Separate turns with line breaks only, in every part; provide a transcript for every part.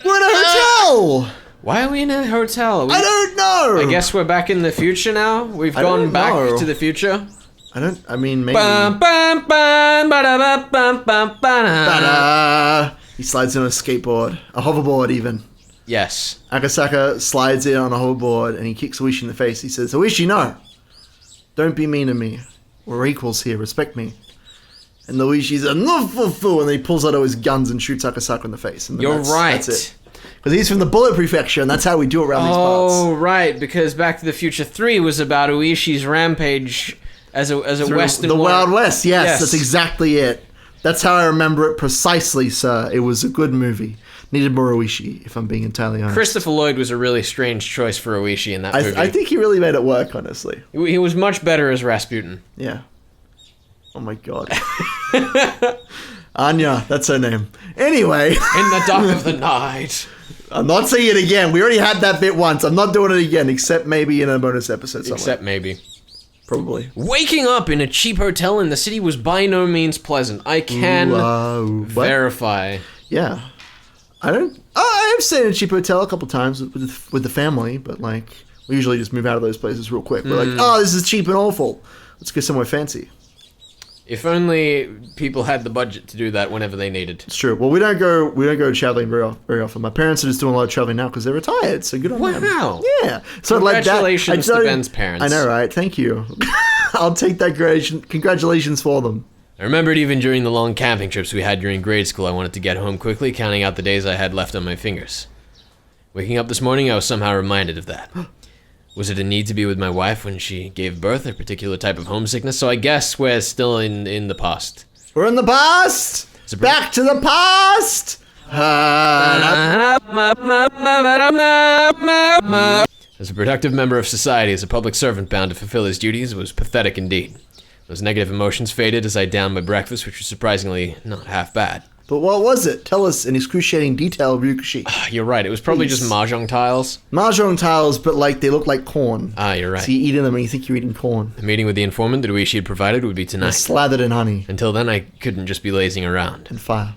We're in a hotel!
Why are we in a hotel?
I don't know!
I guess we're back in the future now? We've gone back to the future?
I mean, maybe... He slides in on a skateboard. A hoverboard, even.
Yes.
Akasaka slides in on a hoverboard and he kicks Oishi in the face. He says, Oishi, no! Don't be mean to me. We're equals here. Respect me. And Oishi's a no-fu-fu, and then he pulls out all his guns and shoots Akasaka in the face. And
You're right.
That's it. Because he's from the Bullet Prefecture, and that's how we do it around these parts.
Oh, right. Because Back to the Future 3 was about Oishi's rampage as a Western...
The Wild West, yes. That's exactly it. That's how I remember it precisely, sir. It was a good movie. Needed more Oishi, if I'm being entirely honest.
Christopher Lloyd was a really strange choice for Oishi in that movie.
I think he really made it work, honestly.
He was much better as Rasputin.
Yeah. Oh my god. Anya, that's her name. Anyway.
In the dark of the night.
I'm not saying it again. We already had that bit once. I'm not doing it again, except maybe in a bonus episode somewhere.
Except maybe.
Probably.
Waking up in a cheap hotel in the city was by no means pleasant. I can verify.
Yeah. I've stayed in a cheap hotel a couple times with the family, but like, we usually just move out of those places real quick. We're like, oh, this is cheap and awful. Let's go somewhere fancy.
If only people had the budget to do that whenever they needed.
It's true. Well, we don't go traveling very often. My parents are just doing a lot of traveling now because they're retired. So good on them.
Wow.
Yeah. So
congratulations to Ben's parents.
I know, right? Thank you. I'll take that congratulations for them.
I remembered even during the long camping trips we had during grade school, I wanted to get home quickly, counting out the days I had left on my fingers. Waking up this morning, I was somehow reminded of that. Was it a need to be with my wife when she gave birth, a particular type of homesickness? So I guess we're still in the past.
We're in the past! Back to the past!
As a productive member of society, as a public servant bound to fulfill his duties, it was pathetic indeed. Those negative emotions faded as I downed my breakfast, which was surprisingly not half bad.
But what was it? Tell us in excruciating detail, Ryukishi.
You're right, it was probably just mahjong tiles.
Mahjong tiles, but like they look like corn.
You're right.
So you eat them and you think you're eating corn.
The meeting with the informant that Ueshi had provided would be tonight.
And slathered in honey.
Until then, I couldn't just be lazing around.
And fire.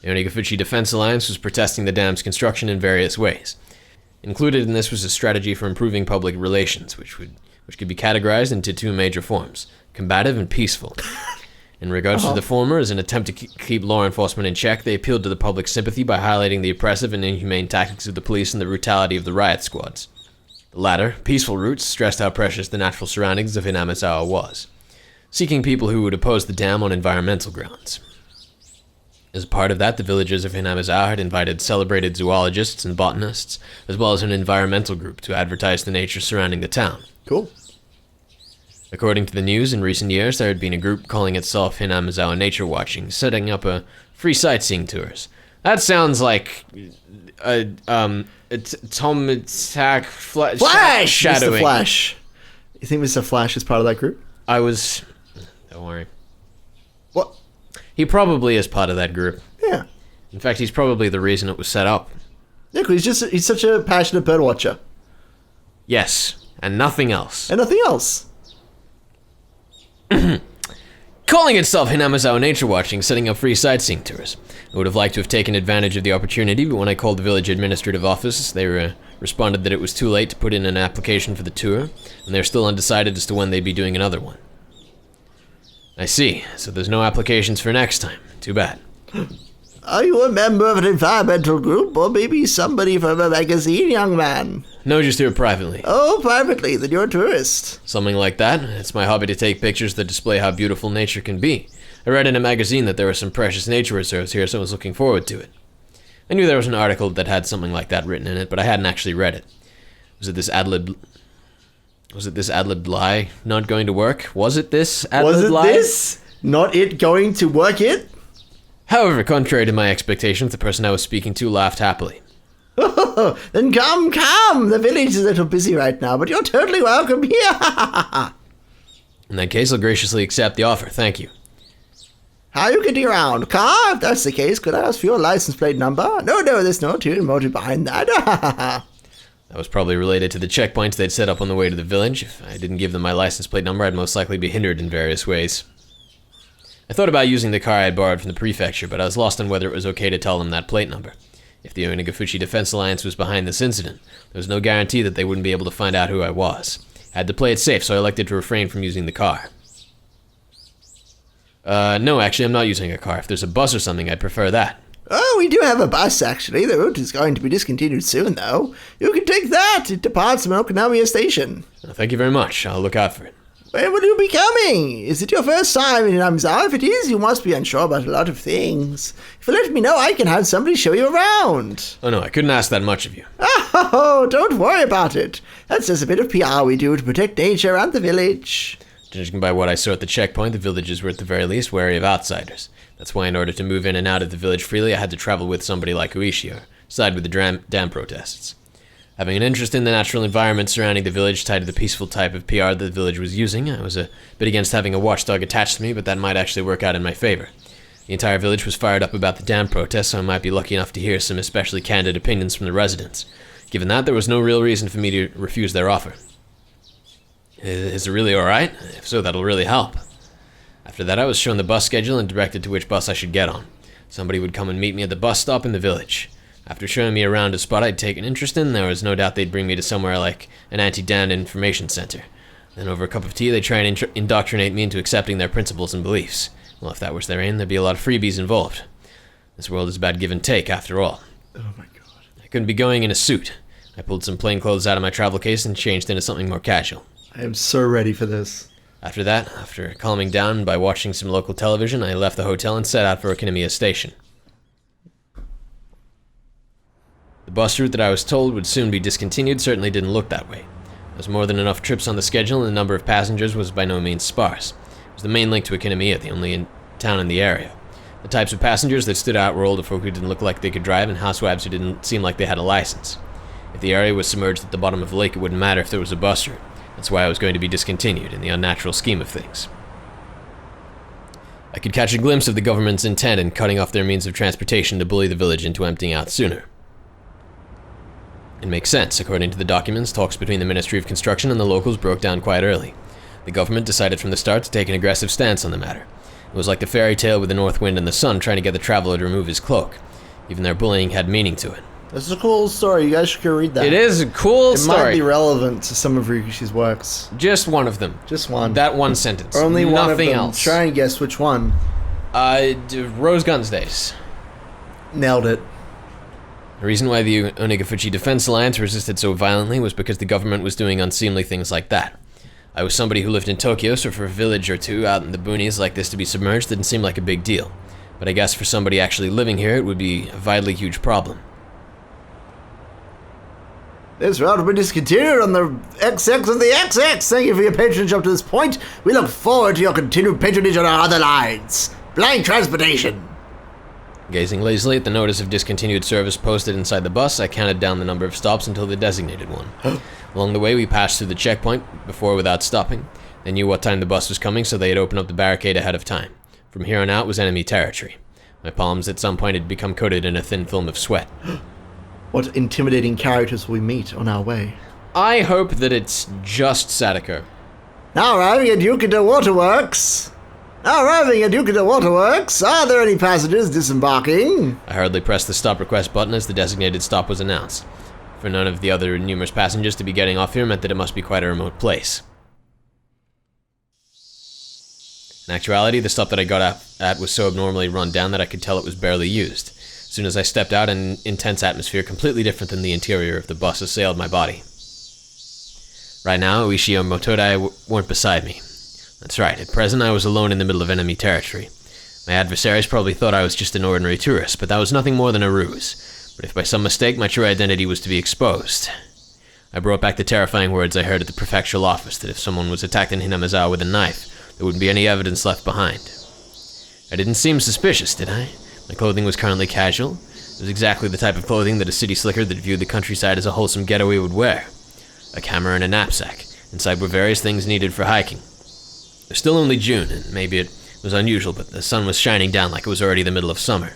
The Onigafuchi Defense Alliance was protesting the dam's construction in various ways. Included in this was a strategy for improving public relations, which could be categorized into two major forms: combative and peaceful. In regards to the former, as an attempt to keep law enforcement in check, they appealed to the public's sympathy by highlighting the oppressive and inhumane tactics of the police and the brutality of the riot squads. The latter, peaceful routes, stressed how precious the natural surroundings of Hinamizawa was, seeking people who would oppose the dam on environmental grounds. As a part of that, the villagers of Hinamizawa had invited celebrated zoologists and botanists, as well as an environmental group, to advertise the nature surrounding the town.
Cool.
According to the news, in recent years, there had been a group calling itself Hinamizawa Nature Watching, setting up free sightseeing tours. That sounds like Tom Attack
Flash!
Shadowing.
Mr. Flash. You think Mr. Flash is part of that group?
Don't worry.
What?
He probably is part of that group.
Yeah.
In fact, he's probably the reason it was set up.
Yeah, because he's such a passionate bird watcher.
Yes, and nothing else.
And nothing else.
Calling itself Hinamizawa Nature Watching, setting up free sightseeing tours. I would have liked to have taken advantage of the opportunity, but when I called the village administrative office, they responded that it was too late to put in an application for the tour, and they're still undecided as to when they'd be doing another one. I see, so there's no applications for next time. Too bad.
Are you a member of an environmental group, or maybe somebody from a magazine, young man?
No, just here privately.
Oh, privately, then you're a tourist.
Something like that. It's my hobby to take pictures that display how beautiful nature can be. I read in a magazine that there were some precious nature reserves here, so I was looking forward to it. I knew there was an article that had something like that written in it, but I hadn't actually read it. Was it this ad-lib lie not going to work? Was it this ad-lib lie?
Was it this? Not it going to work it?
However, contrary to my expectations, the person I was speaking to laughed happily.
Oh, then come. The village is a little busy right now, but you're totally welcome here.
In that case, I'll graciously accept the offer. Thank you.
How are you getting around? Car? If that's the case, could I ask for your license plate number? No, there's no motive behind that.
That was probably related to the checkpoints they'd set up on the way to the village. If I didn't give them my license plate number, I'd most likely be hindered in various ways. I thought about using the car I had borrowed from the prefecture, but I was lost on whether it was okay to tell them that plate number. If the Onagafuchi Defense Alliance was behind this incident, there was no guarantee that they wouldn't be able to find out who I was. I had to play it safe, so I elected to refrain from using the car. No, actually, I'm not using a car. If there's a bus or something, I'd prefer that.
Oh, we do have a bus, actually. The route is going to be discontinued soon, though. You can take that. It departs from Okinawa Station.
Thank you very much. I'll look out for it.
Where will you be coming? Is it your first time in Namza? If it is, you must be unsure about a lot of things. If you let me know, I can have somebody show you around.
Oh no, I couldn't ask that much of you.
Oh, don't worry about it. That's just a bit of PR we do to protect nature and the village.
Judging by what I saw at the checkpoint, the villagers were at the very least wary of outsiders. That's why in order to move in and out of the village freely, I had to travel with somebody like Uishi, or side with the dam protests. Having an interest in the natural environment surrounding the village tied to the peaceful type of PR that the village was using, I was a bit against having a watchdog attached to me, but that might actually work out in my favor. The entire village was fired up about the dam protests, so I might be lucky enough to hear some especially candid opinions from the residents. Given that, there was no real reason for me to refuse their offer. Is it really alright? If so, that'll really help. After that, I was shown the bus schedule and directed to which bus I should get on. Somebody would come and meet me at the bus stop in the village. After showing me around a spot I'd taken interest in, there was no doubt they'd bring me to somewhere like an anti-dam information center. Then over a cup of tea, they'd try and indoctrinate me into accepting their principles and beliefs. Well, if that was their aim, there'd be a lot of freebies involved. This world is about give and take, after all.
Oh my god.
I couldn't be going in a suit. I pulled some plain clothes out of my travel case and changed into something more casual.
I am so ready for this.
After that, after calming down by watching some local television, I left the hotel and set out for Okinawa Station. The bus route that I was told would soon be discontinued certainly didn't look that way. There was more than enough trips on the schedule, and the number of passengers was by no means sparse. It was the main link to Okinawa, the only town in the area. The types of passengers that stood out were older folk who didn't look like they could drive, and housewives who didn't seem like they had a license. If the area was submerged at the bottom of the lake, it wouldn't matter if there was a bus route. That's why I was going to be discontinued, in the unnatural scheme of things. I could catch a glimpse of the government's intent in cutting off their means of transportation to bully the village into emptying out sooner. It makes sense. According to the documents, talks between the Ministry of Construction and the locals broke down quite early. The government decided from the start to take an aggressive stance on the matter. It was like the fairy tale with the north wind and the sun trying to get the traveler to remove his cloak. Even their bullying had meaning to it.
This is a cool story. You guys should go read that.
It is a cool story.
It might be relevant to some of Ryukishi's works.
Just one of them.
Just one.
That one sentence.
Only one
Nothing
of them.
else.
Try and guess which one.
Rose Guns Days.
Nailed it.
The reason why the Onagafuchi Defense Alliance resisted so violently was because the government was doing unseemly things like that. I was somebody who lived in Tokyo, so for a village or two out in the boonies like this to be submerged didn't seem like a big deal. But I guess for somebody actually living here, it would be a vitally huge problem.
This route will be discontinued on the XX of the XX. Thank you for your patronage up to this point. We look forward to your continued patronage on our other lines. Blind transportation.
Gazing lazily at the notice of discontinued service posted inside the bus, I counted down the number of stops until the designated one. Along the way, we passed through the checkpoint, before without stopping. They knew what time the bus was coming, so they had opened up the barricade ahead of time. From here on out was enemy territory. My palms at some point had become coated in a thin film of sweat.
What intimidating characters will we meet on our way?
I hope that it's just Sadako.
Now arriving at Yukata Waterworks. Are there any passengers disembarking?
I hurriedly pressed the stop request button as the designated stop was announced. For none of the other numerous passengers to be getting off here meant that it must be quite a remote place. In actuality, the stop that I got at was so abnormally run down that I could tell it was barely used. As soon as I stepped out, an intense atmosphere completely different than the interior of the bus assailed my body. Right now, Uishi and Motodai weren't beside me. That's right, at present I was alone in the middle of enemy territory. My adversaries probably thought I was just an ordinary tourist, but that was nothing more than a ruse. But if by some mistake my true identity was to be exposed... I brought back the terrifying words I heard at the prefectural office that if someone was attacked in Hinamizawa with a knife, there wouldn't be any evidence left behind. I didn't seem suspicious, did I? My clothing was currently casual. It was exactly the type of clothing that a city slicker that viewed the countryside as a wholesome getaway would wear. A camera and a knapsack. Inside were various things needed for hiking. It was still only June, and maybe it was unusual, but the sun was shining down like it was already the middle of summer.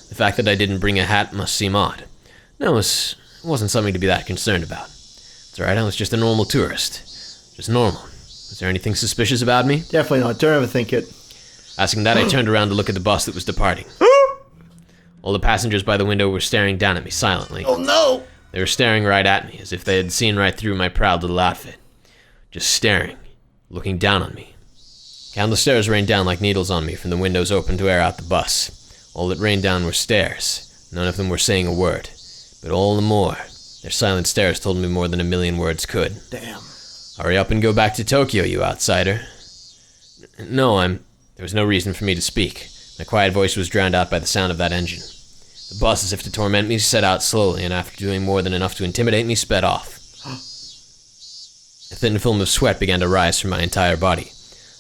The fact that I didn't bring a hat must seem odd. No, it wasn't something to be that concerned about. It's alright, I was just a normal tourist. Just normal. Was there anything suspicious about me?
Definitely not. Don't overthink it.
Asking that, I turned around to look at the bus that was departing. All the passengers by the window were staring down at me silently.
Oh no!
They were staring right at me, as if they had seen right through my proud little outfit. Just staring, looking down on me. Countless stares rained down like needles on me from the windows open to air out the bus. All that rained down were stares. None of them were saying a word. But all the more, their silent stares told me more than a million words could.
Damn.
Hurry up and go back to Tokyo, you outsider. No, There was no reason for me to speak. My quiet voice was drowned out by the sound of that engine. The bus, as if to torment me, set out slowly, and after doing more than enough to intimidate me, sped off. A thin film of sweat began to rise from my entire body.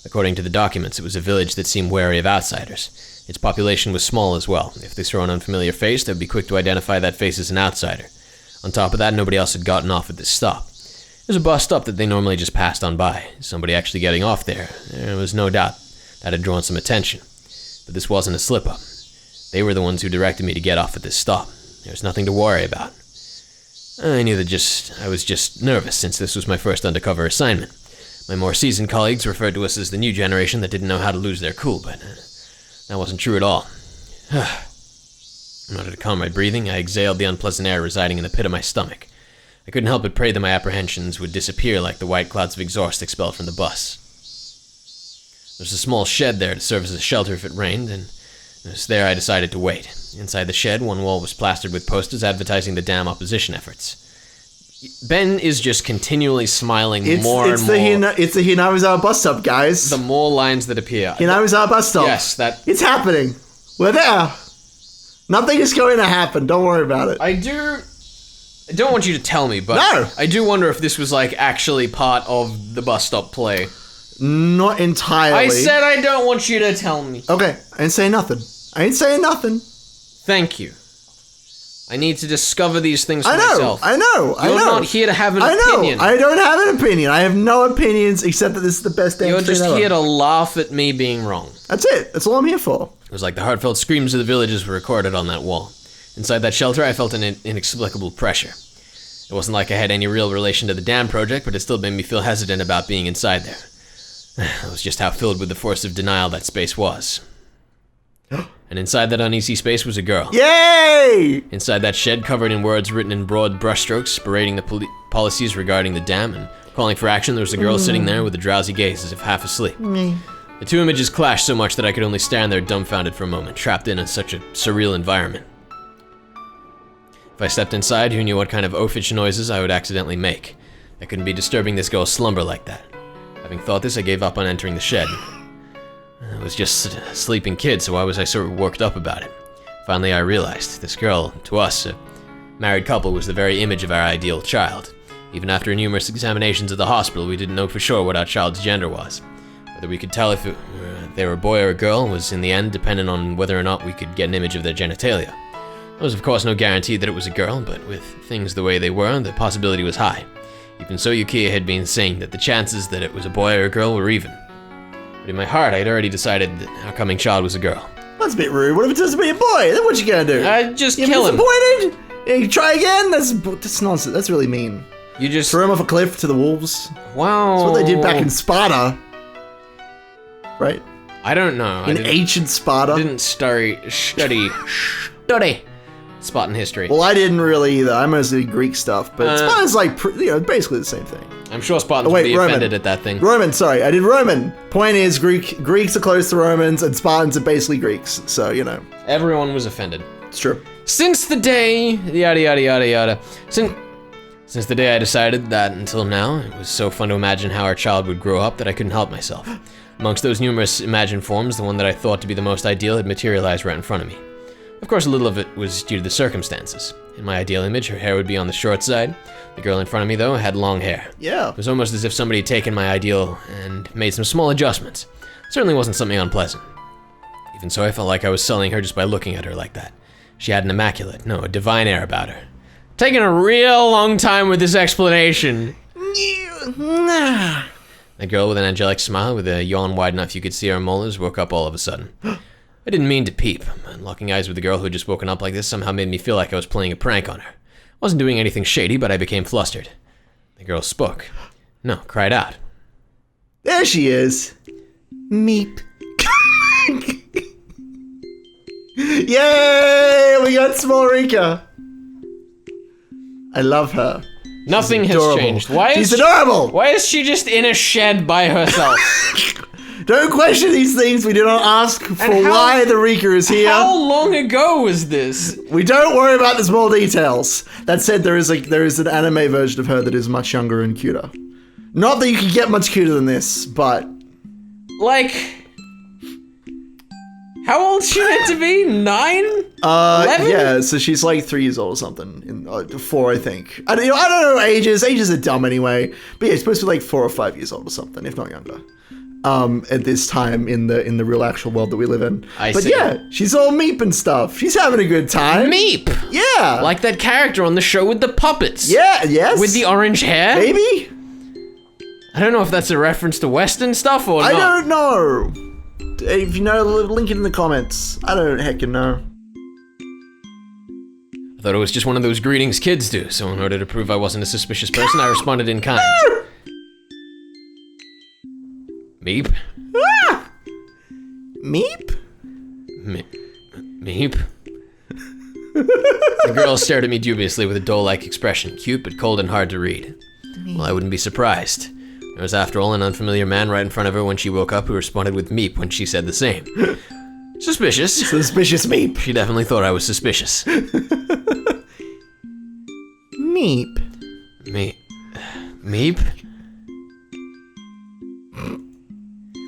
According to the documents, it was a village that seemed wary of outsiders. Its population was small as well. If they saw an unfamiliar face, they'd be quick to identify that face as an outsider. On top of that, nobody else had gotten off at this stop. It was a bus stop that they normally just passed on by. Somebody actually getting off there was no doubt that had drawn some attention. But this wasn't a slip-up. They were the ones who directed me to get off at this stop. There was nothing to worry about. I knew that I was just nervous since this was my first undercover assignment. My more seasoned colleagues referred to us as the new generation that didn't know how to lose their cool, but that wasn't true at all. In order to calm my breathing, I exhaled the unpleasant air residing in the pit of my stomach. I couldn't help but pray that my apprehensions would disappear like the white clouds of exhaust expelled from the bus. There was a small shed there to serve as a shelter if it rained, and it was there I decided to wait. Inside the shed, one wall was plastered with posters advertising the dam opposition efforts. Ben is just continually smiling more and more.
It's the Hinawizawa bus stop, guys.
The more lines that appear.
Hinawizawa bus stop.
Yes, that...
It's happening. We're there. Nothing is going to happen. Don't worry about it.
I don't want you to tell me, but
No.
I do wonder if this was, like, actually part of the bus stop play.
Not entirely.
I said I don't want you to tell me.
Okay, I ain't saying nothing. I ain't saying nothing.
Thank you. I need to discover these things for myself.
I know.
You're not here to have an opinion.
I don't have an opinion. I have no opinions except that this is the best damn
You're
thing
just
ever.
here to laugh at me being wrong.
That's it. That's all I'm here for.
It was like the heartfelt screams of the villagers were recorded on that wall. Inside that shelter, I felt an inexplicable pressure. It wasn't like I had any real relation to the dam project, but it still made me feel hesitant about being inside there. It was just how filled with the force of denial that space was. And inside that uneasy space was a girl.
Yay!
Inside that shed, covered in words written in broad brushstrokes, berating the policies regarding the dam and calling for action, there was a girl sitting there with a drowsy gaze as if half asleep. The two images clashed so much that I could only stand there dumbfounded for a moment, trapped in such a surreal environment. If I stepped inside, who knew what kind of oafish noises I would accidentally make? I couldn't be disturbing this girl's slumber like that. Having thought this, I gave up on entering the shed. I was just a sleeping kid, so why was I so worked up about it? Finally, I realized, this girl, to us, a married couple, was the very image of our ideal child. Even after numerous examinations at the hospital, we didn't know for sure what our child's gender was. Whether we could tell if they were a boy or a girl was, in the end, dependent on whether or not we could get an image of their genitalia. There was, of course, no guarantee that it was a girl, but with things the way they were, the possibility was high. Even so, Yukiya had been saying that the chances that it was a boy or a girl were even. But in my heart, I had already decided that our coming child was a girl.
That's a bit rude. What if it turns to be a boy? Then what you gonna do?
I'd just
You're
kill him.
disappointed? Yeah, you try again? That's nonsense. That's really mean.
You just...
Throw him off a cliff to the wolves.
Wow.
That's what they did back in Sparta. Right?
I don't know.
In ancient Sparta.
I didn't study Spartan history.
Well, I didn't really either. I mostly did Greek stuff, but Spartan's like, basically the same thing.
I'm sure Spartans would be offended at that thing.
Roman, sorry. I did Roman. Point is, Greeks are close to Romans, and Spartans are basically Greeks. So, you know.
Everyone was offended.
It's true.
Since the day, yada yada yada yada. Since the day I decided that until now, it was so fun to imagine how our child would grow up that I couldn't help myself. Amongst those numerous imagined forms, the one that I thought to be the most ideal had materialized right in front of me. Of course, a little of it was due to the circumstances. In my ideal image, her hair would be on the short side. The girl in front of me, though, had long hair.
Yeah.
It was almost as if somebody had taken my ideal and made some small adjustments. It certainly wasn't something unpleasant. Even so, I felt like I was selling her just by looking at her like that. She had an immaculate, no, a divine air about her. Taking a real long time with this explanation. The girl with an angelic smile, with a yawn wide enough you could see her molars, woke up all of a sudden. I didn't mean to peep, but locking eyes with the girl who had just woken up like this somehow made me feel like I was playing a prank on her. I wasn't doing anything shady, but I became flustered. The girl spoke. No, cried out.
There she is. Meep. Yay! you got small Rika. I love her.
Nothing has changed.
She's adorable.
Why is she just in a shed by herself?
Don't question these things. We do not ask for why the Rika is here.
How long ago was this?
We don't worry about the small details. That said, there is an anime version of her that is much younger and cuter. Not that you can get much cuter than this, but
like, how old is she meant to be? 9? 11?
Yeah, so she's like 3 years old or something. 4, I think. I don't know ages. Ages are dumb anyway. But yeah, she's supposed to be like 4 or 5 years old or something, if not younger. At this time in the real actual world that we live in. But yeah, she's all meep and stuff. She's having a good time.
Meep?
Yeah.
Like that character on the show with the puppets.
Yeah, yes.
With the orange hair?
Maybe?
I don't know if that's a reference to Western stuff or not.
I don't know. If you know, link it in the comments. I don't heckin' know.
I thought it was just one of those greetings kids do, so in order to prove I wasn't a suspicious person, I responded in kind. Meep?
Ah! Meep?
Meep? The girl stared at me dubiously with a doe-like expression, cute but cold and hard to read. Well, I wouldn't be surprised. There was, after all, an unfamiliar man right in front of her when she woke up who responded with meep when she said the same. Suspicious.
Suspicious meep.
She definitely thought I was suspicious.
Meep.
Meep?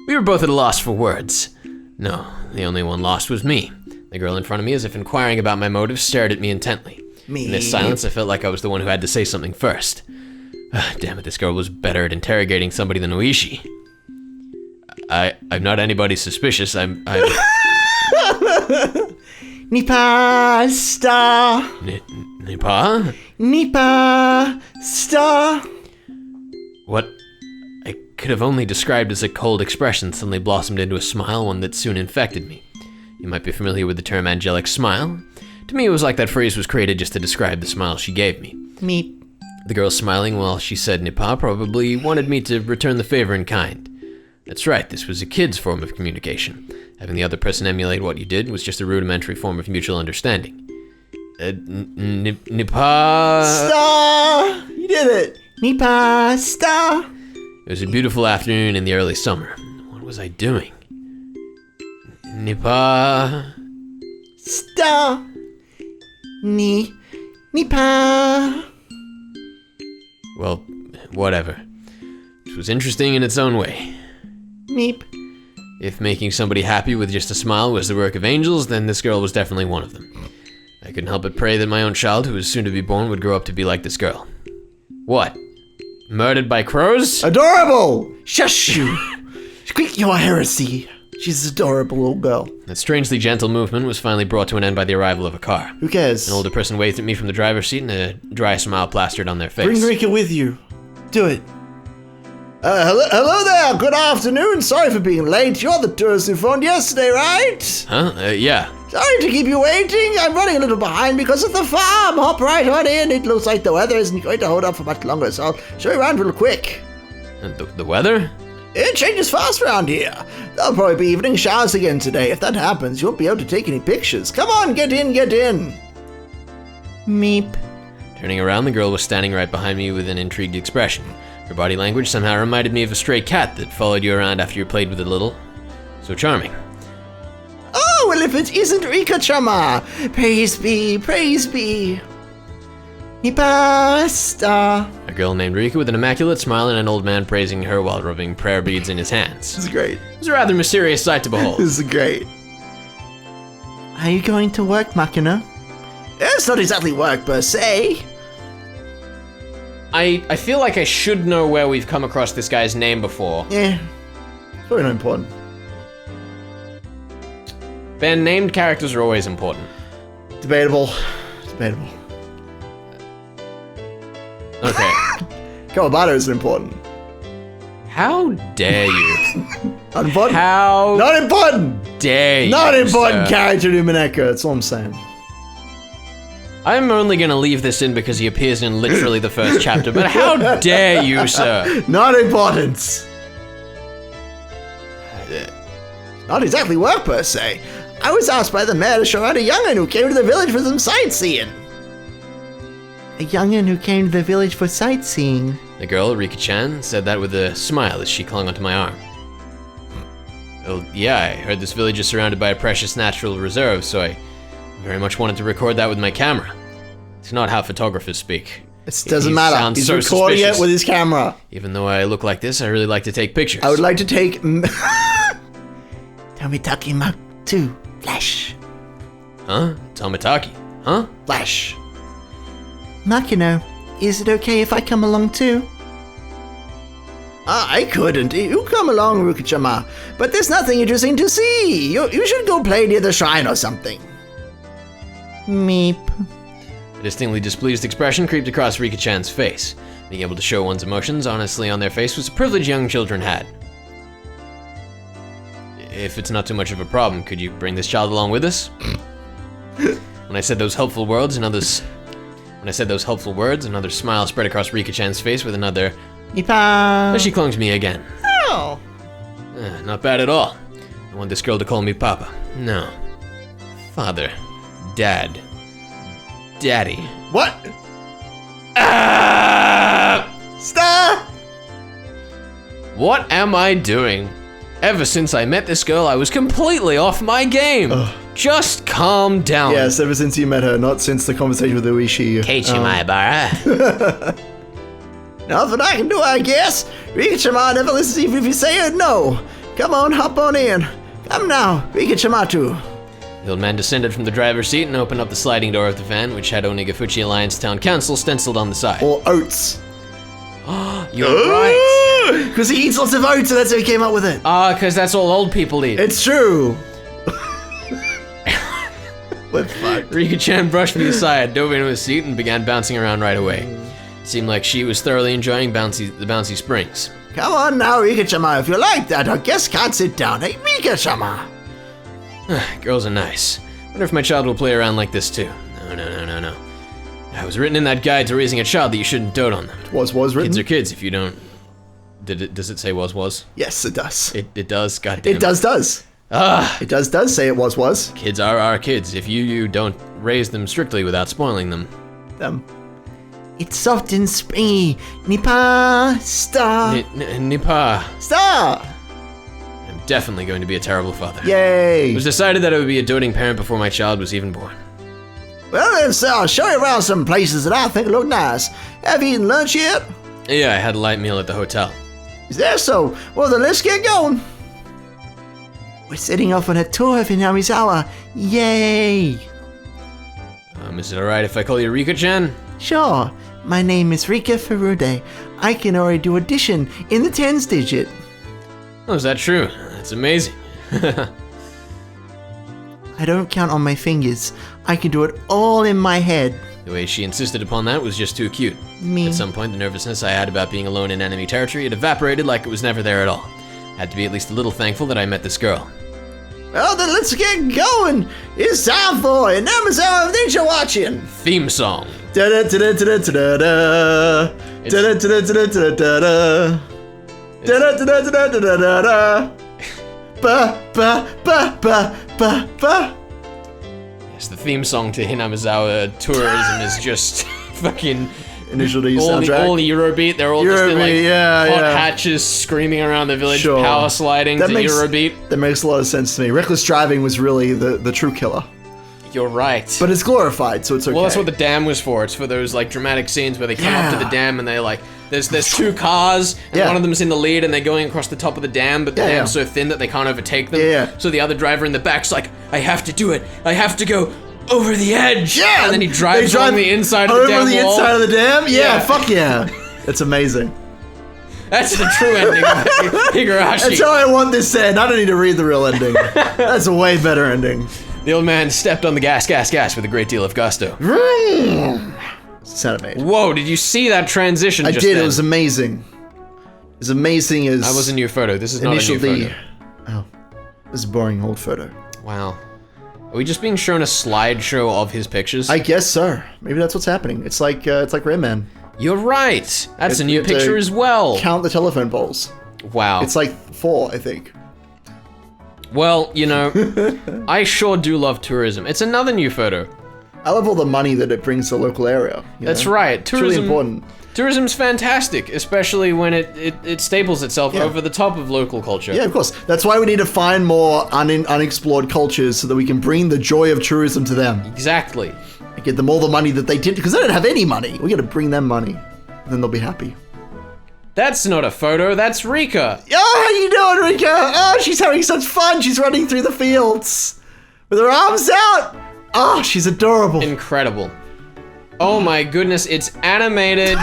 We were both at a loss for words. No, the only one lost was me. The girl in front of me, as if inquiring about my motives, stared at me intently. In this silence, I felt like I was the one who had to say something first. Damn it, this girl was better at interrogating somebody than Oishi. I'm not anybody suspicious, I'm...
Nipa star.
Nipa?
Nipa star.
What I could have only described as a cold expression suddenly blossomed into a smile, one that soon infected me. You might be familiar with the term angelic smile. To me, it was like that phrase was created just to describe the smile she gave me.
Meep.
The girl smiling while she said Nipa probably wanted me to return the favor in kind. That's right, this was a kid's form of communication. Having the other person emulate what you did was just a rudimentary form of mutual understanding. Nipa...
Star! You did it! Nipa star!
It was a beautiful afternoon in the early summer. What was I doing? Nipa...
Star! Nipa...
Well, whatever. It was interesting in its own way.
Meep.
If making somebody happy with just a smile was the work of angels, then this girl was definitely one of them. I couldn't help but pray that my own child, who was soon to be born, would grow up to be like this girl. What? Murdered by crows?
Adorable! Shush you! Squeak your heresy. She's an adorable little girl.
That strangely gentle movement was finally brought to an end by the arrival of a car.
Who cares?
An older person waved at me from the driver's seat and a dry smile plastered on their face.
Bring Rika with you. Do it. Hello there. Good afternoon. Sorry for being late. You're the tourist who phoned yesterday, right?
Huh? Yeah.
Sorry to keep you waiting. I'm running a little behind because of the farm. Hop right on in. It looks like the weather isn't going to hold up for much longer, so I'll show you around real quick.
The weather?
It changes fast around here. There'll probably be evening showers again today. If that happens, you won't be able to take any pictures. Come on, get in, get in. Meep.
Turning around, the girl was standing right behind me with an intrigued expression. Her body language somehow reminded me of a stray cat that followed you around after you played with it a little. So charming.
Oh, well, if it isn't Rika-chama. Praise be, praise be. Nipasta.
A girl named Rika with an immaculate smile and an old man praising her while rubbing prayer beads in his hands.
This is great.
It was a rather mysterious sight to behold.
This is great. Are you going to work, Machina? It's not exactly work per se.
I feel like I should know where we've come across this guy's name before.
Yeah, probably not important.
Ben, named characters are always important.
Debatable. Debatable.
Okay.
Kawabata is important.
How dare you?
Not important.
How
Not important.
dare you,
Not important
sir.
character to Mineka, that's all I'm saying.
I'm only gonna leave this in because he appears in literally the first chapter, but how dare you, sir?
Not important. Not exactly work per se. I was asked by the mayor to show out a young'un who came to the village for some sightseeing. A young'un who came to the village for sightseeing.
The girl, Rika-chan, said that with a smile as she clung onto my arm. Well, yeah, I heard this village is surrounded by a precious natural reserve, so I very much wanted to record that with my camera. It's not how photographers speak.
It doesn't matter. He's
so
recording
suspicious.
it with his camera.
Even though I look like this, I really like to take pictures.
I would like to take... Tomitaki Mark 2. Flash.
Huh? Tomitaki? Huh?
Flash. Makino, is it okay if I come along too? I couldn't. You come along, Rukachama. But there's nothing interesting to see. You should go play near the shrine or something. Meep.
A distinctly displeased expression creeped across Rika-chan's face. Being able to show one's emotions honestly on their face was a privilege young children had. If it's not too much of a problem, could you bring this child along with us? When I said those helpful words, another smile spread across Rika-chan's face with another
Nipa.
as she clung to me again.
Oh.
Not bad at all. I want this girl to call me Papa. No. Father. Dad. Daddy.
What?
Ah!
Stop!
What am I doing? Ever since I met this girl, I was completely off my game. Just calm down.
Yes, ever since you met her, not since the conversation with Uishi.
Maibara.
Nothing I can do, I guess. Rikachama never listens even if you say it no. Come on, hop on in. Come now, Rikachamatu.
The old man descended from the driver's seat and opened up the sliding door of the van, which had Onigafuchi Alliance Town Council stenciled on the side.
Or oats.
You're right.
Because he eats lots of oats, and that's how he came up with it.
Because that's all old people eat.
It's true. We're fucked.
Rika-chan brushed me aside, dove into his seat, and began bouncing around right away. It seemed like she was thoroughly enjoying the bouncy springs.
Come on now, Rikachama. If you like that, our guest can't sit down. Hey, Rikachama.
Girls are nice. Wonder if my child will play around like this too. No. It was written in that guide to raising a child that you shouldn't dote on them.
Was written?
Kids are kids if you don't... Does it say was?
Yes, it does.
It does? God damn
it. Does. It does say it was.
Kids are our kids if you don't raise them strictly without spoiling them.
It's soft and springy. Nipa, star.
Nipa.
Star.
I'm definitely going to be a terrible father.
Yay.
It was decided that I would be a doting parent before my child was even born.
Well then, sir, I'll show you around some places that I think look nice. Have you eaten lunch yet?
Yeah, I had a light meal at the hotel.
Is that so? Well then, let's get going. We're setting off on a tour of Hinamizawa. Yay.
Is it alright if I call you Rika-chan?
Sure. My name is Rika Furude. I can already do addition in the tens digit.
Oh, is that true? That's amazing.
I don't count on my fingers. I can do it all in my head.
The way she insisted upon that was just too cute.
Me.
At some point, the nervousness I had about being alone in enemy territory had evaporated like it was never there at all. I had to be at least a little thankful that I met this girl.
Well then, let's get going. It's time for an Amazon of Nature Watching.
Theme song.
Da-da-da-da-da-da-da. Da-da-da-da-da-da-da-da. Da-da-da-da-da-da-da-da. Ba-ba-ba-ba-ba-ba.
Yes, the theme song to Hinamizawa tourism is just fucking
Initial D
all
soundtrack.
Eurobeat. They're all just in like hot hatches screaming around the village, power sliding to Eurobeat.
That makes a lot of sense to me. Reckless driving was really the true killer.
You're right.
But it's glorified, so it's okay.
Well, that's what the dam was for. It's for those like dramatic scenes where they come up to the dam and they like there's two cars and one of them's in the lead and they're going across the top of the dam, but the dam's so thin that they can't overtake them. So the other driver in the back's like, I have to do it. I have to go over the edge. Yeah. And then he drives on the inside of the dam
over the
wall.
inside of the dam? Yeah, fuck yeah. It's amazing.
That's the true ending of Higurashi.
That's how I want this to end. I don't need to read the real ending. That's a way better ending.
The old man stepped on the gas with a great deal of gusto.
Sound amazing.
Whoa, did you see that transition
I
just
did,
then?
it was amazing. As amazing as...
That was a new photo. This is not a new photo.
Oh. This is a boring old photo.
Wow. Are we just being shown a slideshow of his pictures?
I guess so. Maybe that's what's happening. It's like Rayman.
You're right. That's a new picture as well.
Count the telephone poles.
Wow.
It's like 4, I think.
Well, you know, I sure do love tourism. It's another new photo.
I love all the money that it brings to the local area.
That's right.
It's really important.
Tourism's fantastic, especially when it staples itself over the top of local culture.
Yeah, of course. That's why we need to find more unexplored cultures so that we can bring the joy of tourism to them.
Exactly.
And get them all the money that they did, because they don't have any money. We got to bring them money, and then they'll be happy.
That's not a photo, that's Rika.
Oh, how you doing, Rika? Oh, she's having such fun. She's running through the fields with her arms out. Oh, she's adorable.
Incredible. Oh my goodness, it's animated.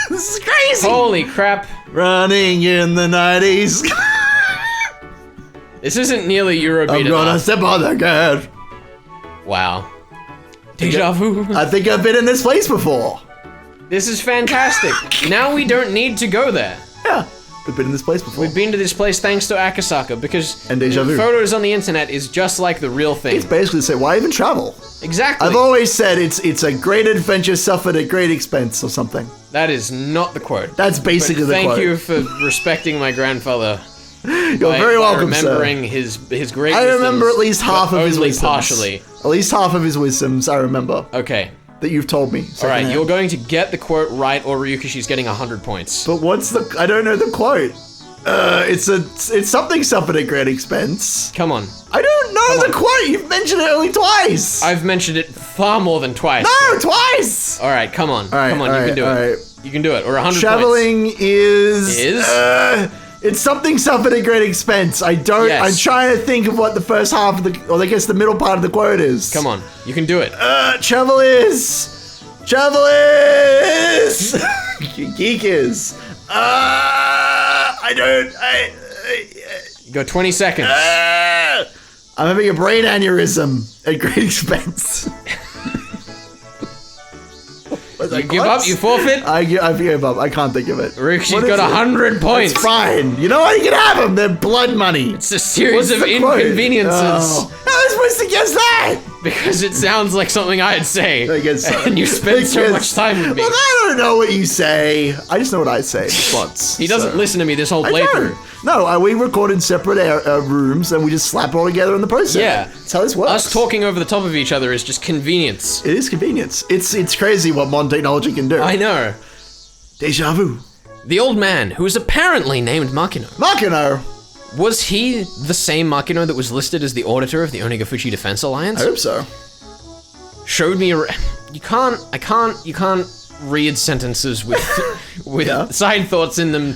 This is crazy.
Holy crap.
Running in the 90s.
This isn't nearly Eurobeat
I'm gonna
enough.
step on the gas.
Wow. Deja vu.
I think I've been in this place before.
This is fantastic. Now we don't need to go there.
Yeah, we've been in this place before.
We've been to this place thanks to Akasaka, because
And deja vu.
photos on the internet is just like the real thing.
It's basically the same. Why even travel?
Exactly.
I've always said it's a great adventure suffered at great expense or something.
That is not the quote.
That's basically
But
the
thank
quote.
you for respecting my grandfather.
You're very welcome,
remembering
sir.
his great
I remember
wisdoms,
at least half
but
of his
only
wisdoms.
partially.
At least half of his wisdoms I remember
Okay.
that you've told me.
All right,
secondhand.
you're going to get the quote right, or Ryukishi's getting 100 points.
But what's the? I don't know the quote. It's something suffered at great expense.
Come on.
I don't know the quote. You've mentioned it only twice.
I've mentioned it far more than twice.
No, twice.
All right, come on.
right,
Come on,
all
you can do
right,
it.
all right.
You can do it. Or 100 points.
Traveling is.
Is?
It's something suffered at great expense. I don't.
Yes.
I'm trying to think of what the first half of the, or I guess the middle part of the quote is.
Come on, you can do it.
Travel is. Geek is. I don't.
You got 20 seconds.
I'm having a brain aneurysm at great expense.
You give up? You forfeit?
I give up. I can't think of it.
Ryukishi's
What
got
is it?
100 points.
It's fine. You know what? You can have them. They're blood money.
It's a series
What's
of
the quote?
inconveniences.
Oh. How am I supposed to guess that?
Because it sounds like something I'd say.
I guess so.
And you spend
I
so
guess-
much time with me.
Well, I don't know what you say. I just know what I say once.
He doesn't listen to me this whole
I
playthrough.
don't. No, we record in separate rooms and we just slap it all together in the process.
Yeah.
That's how this works.
Us talking over the top of each other is just convenience.
It is convenience. It's crazy what modern technology can do.
I know.
Deja vu.
The old man, who is apparently named Makino.
Makino.
Was he the same Makino that was listed as the auditor of the Onigafuchi Defense Alliance?
I hope so.
Showed me you can't read sentences with side thoughts in them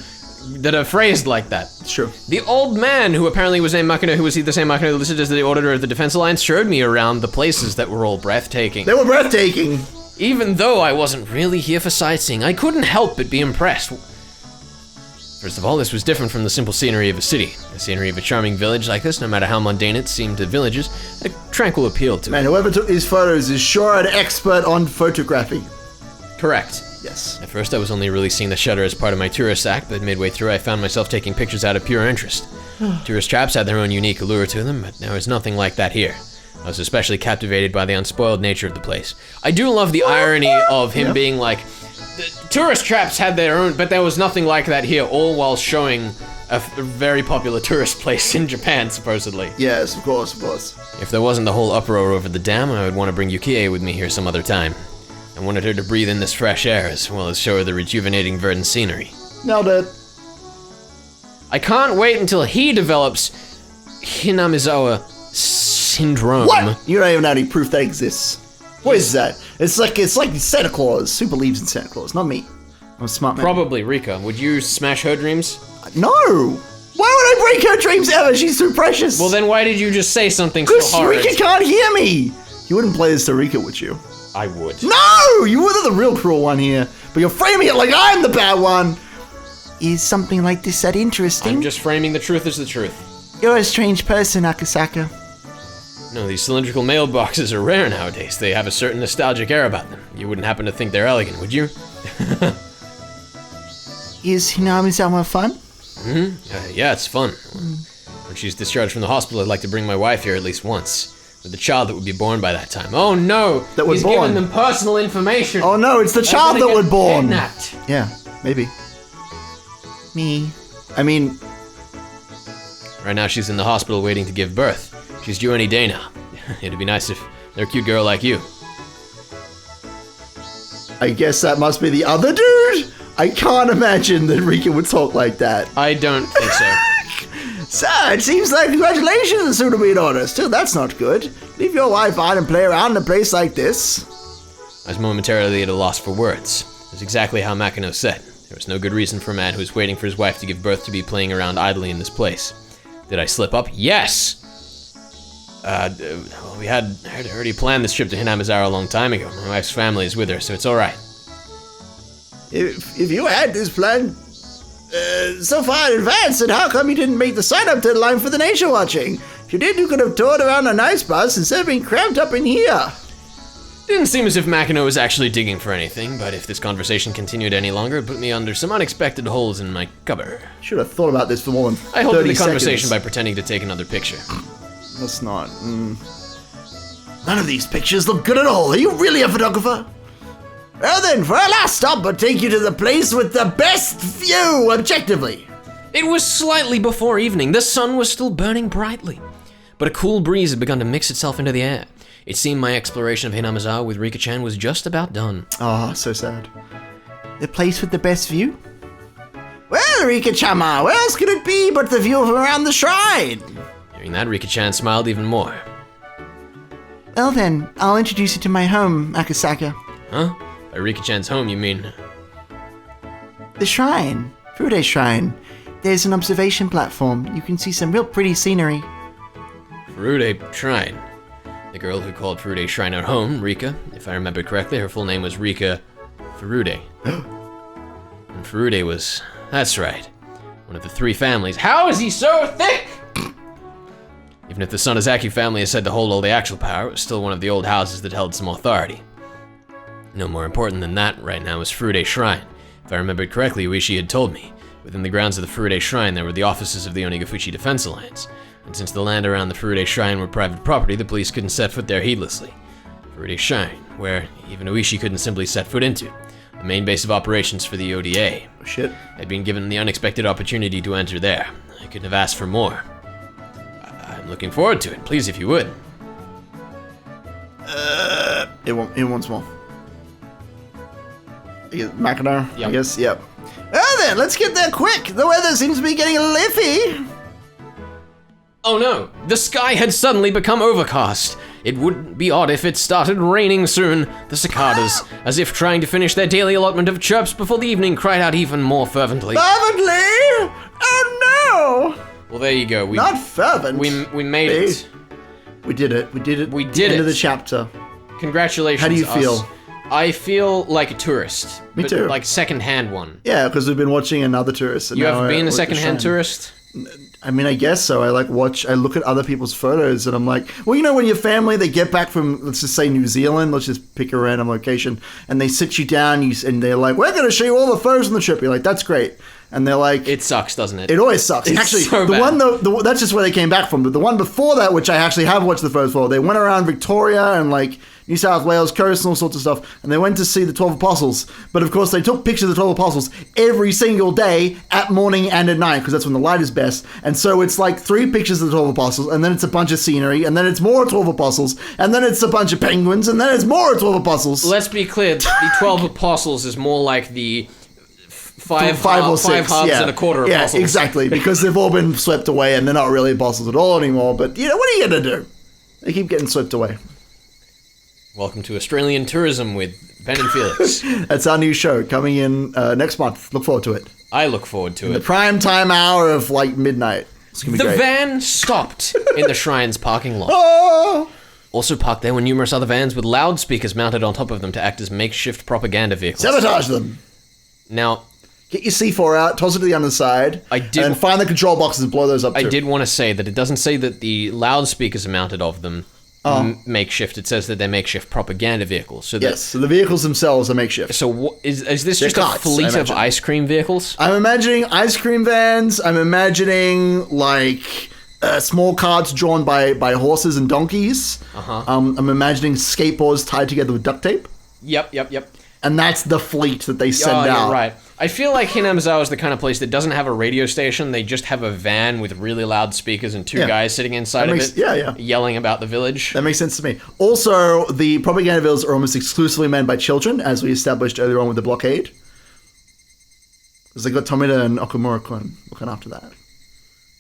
that are phrased like that.
It's true.
The old man, who apparently was named Makino, who was he the same Makino listed as the auditor of the Defense Alliance, showed me around the places that were all breathtaking.
They were breathtaking.
Even though I wasn't really here for sightseeing, I couldn't help but be impressed. First of all, this was different from the simple scenery of a city. The scenery of a charming village like this, no matter how mundane it seemed to villagers, had a tranquil appeal to it.
Man, whoever took these photos is sure an expert on photography.
Correct.
Yes.
At first, I was only really seeing the shutter as part of my tourist act, but midway through, I found myself taking pictures out of pure interest. Tourist traps had their own unique allure to them, but there was nothing like that here. I was especially captivated by the unspoiled nature of the place. I do love the irony of him being like, the tourist traps had their own, but there was nothing like that here, all while showing a very popular tourist place in Japan, supposedly.
Yes, of course, of course.
If there wasn't the whole uproar over the dam, I would want to bring Yukie with me here some other time. I wanted her to breathe in this fresh air, as well as show her the rejuvenating verdant scenery.
Nailed it.
I can't wait until he develops Hinamizawa syndrome.
What? You don't even have any proof that exists. What is that? It's like Santa Claus. Who believes in Santa Claus? Not me. I'm a smart man.
Probably Rika. Would you smash her dreams?
No. Why would I break her dreams ever? She's too precious.
Well, then why did you just say something so
because
hard?
Rika can't hear me. You wouldn't play this to Rika, would you?
I would.
No! You were the real cruel one here. But you're framing it like I'm the bad one. Is something like this that interesting?
I'm just framing the truth as the truth.
You're a strange person, Akasaka.
No, these cylindrical mailboxes are rare nowadays. They have a certain nostalgic air about them. You wouldn't happen to think they're elegant, would you?
Is Hinamizawa fun?
Yeah, it's fun. When she's discharged from the hospital, I'd like to bring my wife here at least once. With the child that would be born by that time. Oh no!
That was
He's
born.
giving them personal information.
Oh no, it's the
They're
child
gonna
that
get
was born.
kidnapped.
Yeah, maybe. Me. I mean,
Right now she's in the hospital waiting to give birth. She's due any day now. It'd be nice if they're a cute girl like you.
I guess that must be the other dude? I can't imagine that Rika would talk like that.
I don't think so.
Sir, it seems like congratulations are soon to be in order. Still, that's not good. Leave your wife out and play around in a place like this.
I was momentarily at a loss for words. It was exactly how Makino said. There was no good reason for a man who was waiting for his wife to give birth to be playing around idly in this place. Did I slip up? Yes! We had already planned this trip to Hinamizawa a long time ago. My wife's family is with her, so it's alright.
If you had this plan so far in advance, then how come you didn't make the sign-up deadline for the nature watching? If you did, you could have toured around a nice bus instead of being cramped up in here.
Didn't seem as if Makino was actually digging for anything, but if this conversation continued any longer, it put me under some unexpected holes in my cover.
Should have thought about this for more than 30
I halted the conversation
seconds.
by pretending to take another picture.
That's not... None of these pictures look good at all. Are you really a photographer? Well then, for our last stop, I'll take you to the place with the best view, objectively.
It was slightly before evening. The sun was still burning brightly, but a cool breeze had begun to mix itself into the air. It seemed my exploration of Hinamizawa with Rika-chan was just about done.
Ah, so sad. The place with the best view? Well, Rika-chama, where else could it be but the view from around the shrine?
Hearing that, Rika-chan smiled even more.
Well then, I'll introduce you to my home, Akasaka.
Huh? By Rika-chan's home, you mean?
The shrine. Furude Shrine. There's an observation platform. You can see some real pretty scenery.
Furude Shrine. The girl who called Furude Shrine her home, Rika, if I remember correctly, her full name was Rika Furude. And Furude was, that's right, one of the three families. How is he so thick? Even if the Sonozaki family is said to hold all the actual power, it was still one of the old houses that held some authority. No more important than that right now was Furude Shrine. If I remembered correctly, Uishi had told me, within the grounds of the Furude Shrine there were the offices of the Onigafuchi Defense Alliance, and since the land around the Furude Shrine were private property, the police couldn't set foot there heedlessly. Furude Shrine, where even Uishi couldn't simply set foot into, the main base of operations for the ODA.
Shit.
I'd been given the unexpected opportunity to enter there. I couldn't have asked for more. I'm looking forward to it. Please, if you would.
It wants more. Makino,
Yep.
I guess, yep. Well then, let's get there quick. The weather seems to be getting a little iffy.
Oh no, the sky had suddenly become overcast. It wouldn't be odd if it started raining soon. The cicadas, as if trying to finish their daily allotment of chirps before the evening, cried out even more fervently.
Fervently? Oh no!
Well, there you go.
Not fervent.
We made it.
We did it. We did it.
We did
End of
it.
the chapter.
Congratulations.
How do you
us.
feel?
I feel like a tourist.
Me
but
too.
Like second-hand one.
Yeah, because we've been watching another tourist. And
You
now
ever been a
with the
second-hand
shrine.
tourist?
I mean, I guess so. I look at other people's photos and I'm like, well, you know, when your family, they get back from, let's just say New Zealand, let's just pick a random location, and they sit you down and they're like, we're going to show you all the photos on the trip. You're like, that's great. And they're like,
It sucks, doesn't it?
it always sucks.
It's
Actually,
so
the
bad.
one, that's just where they came back from. But the one before that, which I actually have watched the photos for, they went around Victoria and like New South Wales coast and all sorts of stuff, and they went to see the 12 Apostles. But of course, they took pictures of the 12 Apostles every single day at morning and at night, because that's when the light is best. And so it's like 3 pictures of the 12 Apostles, and then it's a bunch of scenery, and then it's more 12 Apostles, and then it's a bunch of penguins, and then it's more 12 Apostles.
Let's be clear, the 12 apostles is more like the five
or six,
halves
yeah.
and a quarter
Yeah,
apostles.
exactly, because they've all been swept away, and they're not really apostles at all anymore. But you know, what are you gonna do? They keep getting swept away.
Welcome to Australian tourism with Ben and Felix.
That's our new show coming in next month. Look forward to it.
I look forward to
The
it.
prime time hour of like midnight. It's gonna be
The
great.
van stopped in the shrine's parking lot.
Oh!
Also parked there were numerous other vans with loudspeakers mounted on top of them to act as makeshift propaganda vehicles.
Sabotage them.
Now,
Get your C4 out, toss it to the underside,
I did-
and find the control boxes and blow those up
I
too.
did want to say that it doesn't say that the loudspeakers are mounted of them makeshift. It says that they're makeshift propaganda vehicles. So that,
Yes, so the vehicles themselves are makeshift.
So is this
They're
just
carts,
a
I
fleet of
imagine.
ice cream vehicles?
I'm imagining ice cream vans. I'm imagining like small carts drawn by horses and donkeys. I'm imagining skateboards tied together with duct tape,
Yep.
and that's the fleet that they send
Oh,
out.
you're right. I feel like Hinamizawa is the kind of place that doesn't have a radio station. They just have a van with really loud speakers and two guys sitting inside of it, yelling about the village.
That makes sense to me. Also, the propaganda villas are almost exclusively manned by children, as we established earlier on with the blockade. Because they got Tomita and Okumura-kun looking after that.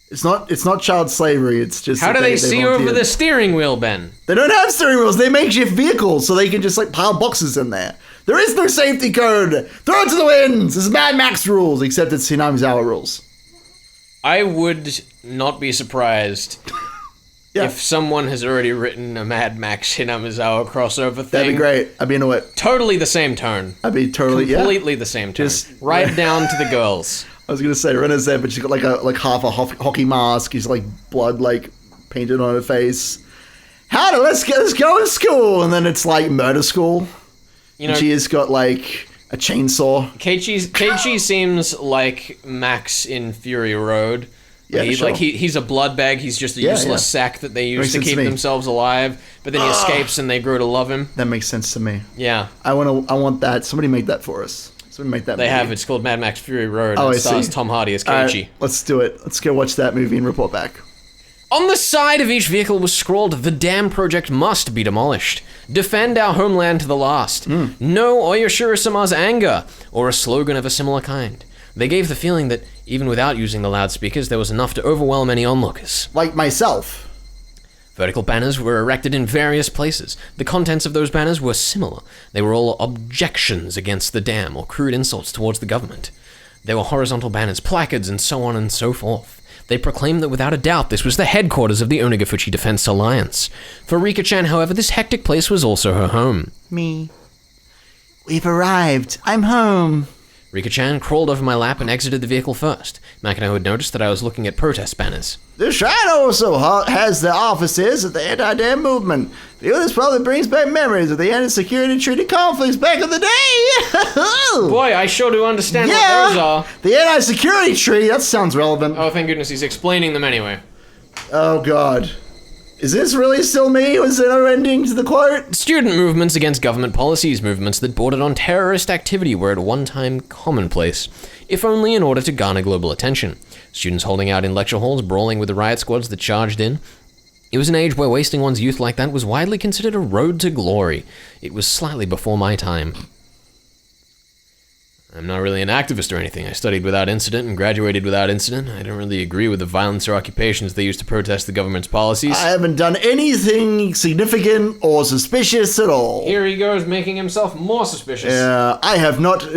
It's not child slavery. It's just
how do they see over the steering wheel, Ben?
They don't have steering wheels. They makeshift vehicles, so they can just like pile boxes in there. There is no safety code. Throw it to the winds. This is Mad Max rules, except it's Hinamizawa rules.
I would not be surprised if someone has already written a Mad Max Hinamizawa crossover thing.
That'd be great. I'd be into it.
Totally the same tone.
I'd be
completely the same tone.
Just
right down to the girls.
I was gonna say Rena's there, but she's got like half a hockey mask. She's like blood like painted on her face. Let's go to school, and then it's like murder school. You know, she has got like a chainsaw.
Keiichi seems like Max in Fury Road.
Yeah,
he's a blood bag. He's just a useless sack that they use to keep themselves alive. But then he escapes, and they grow to love him.
That makes sense to me.
Yeah,
I want that. Somebody make that for us. Somebody make that.
They have. It's called Mad Max Fury Road. And it stars Tom Hardy as Keiichi.
Right, let's do it. Let's go watch that movie and report back.
On the side of each vehicle was scrawled, "The dam project must be demolished. Defend our homeland to the last. No Oyashiro-sama's anger," or a slogan of a similar kind. They gave the feeling that, even without using the loudspeakers, there was enough to overwhelm any onlookers.
Like myself.
Vertical banners were erected in various places. The contents of those banners were similar. They were all objections against the dam or crude insults towards the government. There were horizontal banners, placards, and so on and so forth. They proclaimed that without a doubt this was the headquarters of the Onagafuchi Defense Alliance. For Rika-chan, however, this hectic place was also her home.
Me. We've arrived. I'm home.
Rika-chan crawled over my lap and exited the vehicle first. Makino had noticed that I was looking at protest banners.
The shrine also has the offices of the anti-dam movement. This probably brings back memories of the anti-security treaty conflicts back in the day.
Boy, I sure do understand what those are.
The anti-security treaty, that sounds relevant.
Oh, thank goodness he's explaining them anyway.
Oh, God. Is this really still me? Was there no ending to the quote?
Student movements against government policies, movements that bordered on terrorist activity were at one time commonplace, if only in order to garner global attention. Students holding out in lecture halls, brawling with the riot squads that charged in. It was an age where wasting one's youth like that was widely considered a road to glory. It was slightly before my time. I'm not really an activist or anything. I studied without incident and graduated without incident. I don't really agree with the violence or occupations they use to protest the government's policies.
I haven't done anything significant or suspicious at all.
Here he goes, making himself more suspicious.
I have not...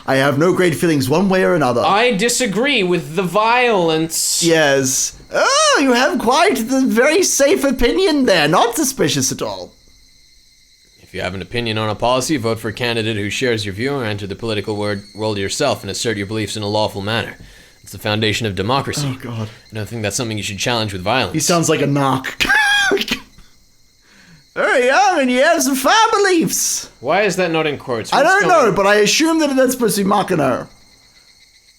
I have no great feelings one way or another.
I disagree with the violence.
Yes. Oh, you have quite the very safe opinion there. Not suspicious at all.
If you have an opinion on a policy, vote for a candidate who shares your view or enter the political world yourself and assert your beliefs in a lawful manner. It's the foundation of democracy.
Oh, God.
I don't think that's something you should challenge with violence.
He sounds like a narc. Very young and you have some fine beliefs.
Why is that not in quotes?
I don't know, but I assume that that's supposed to be Makino.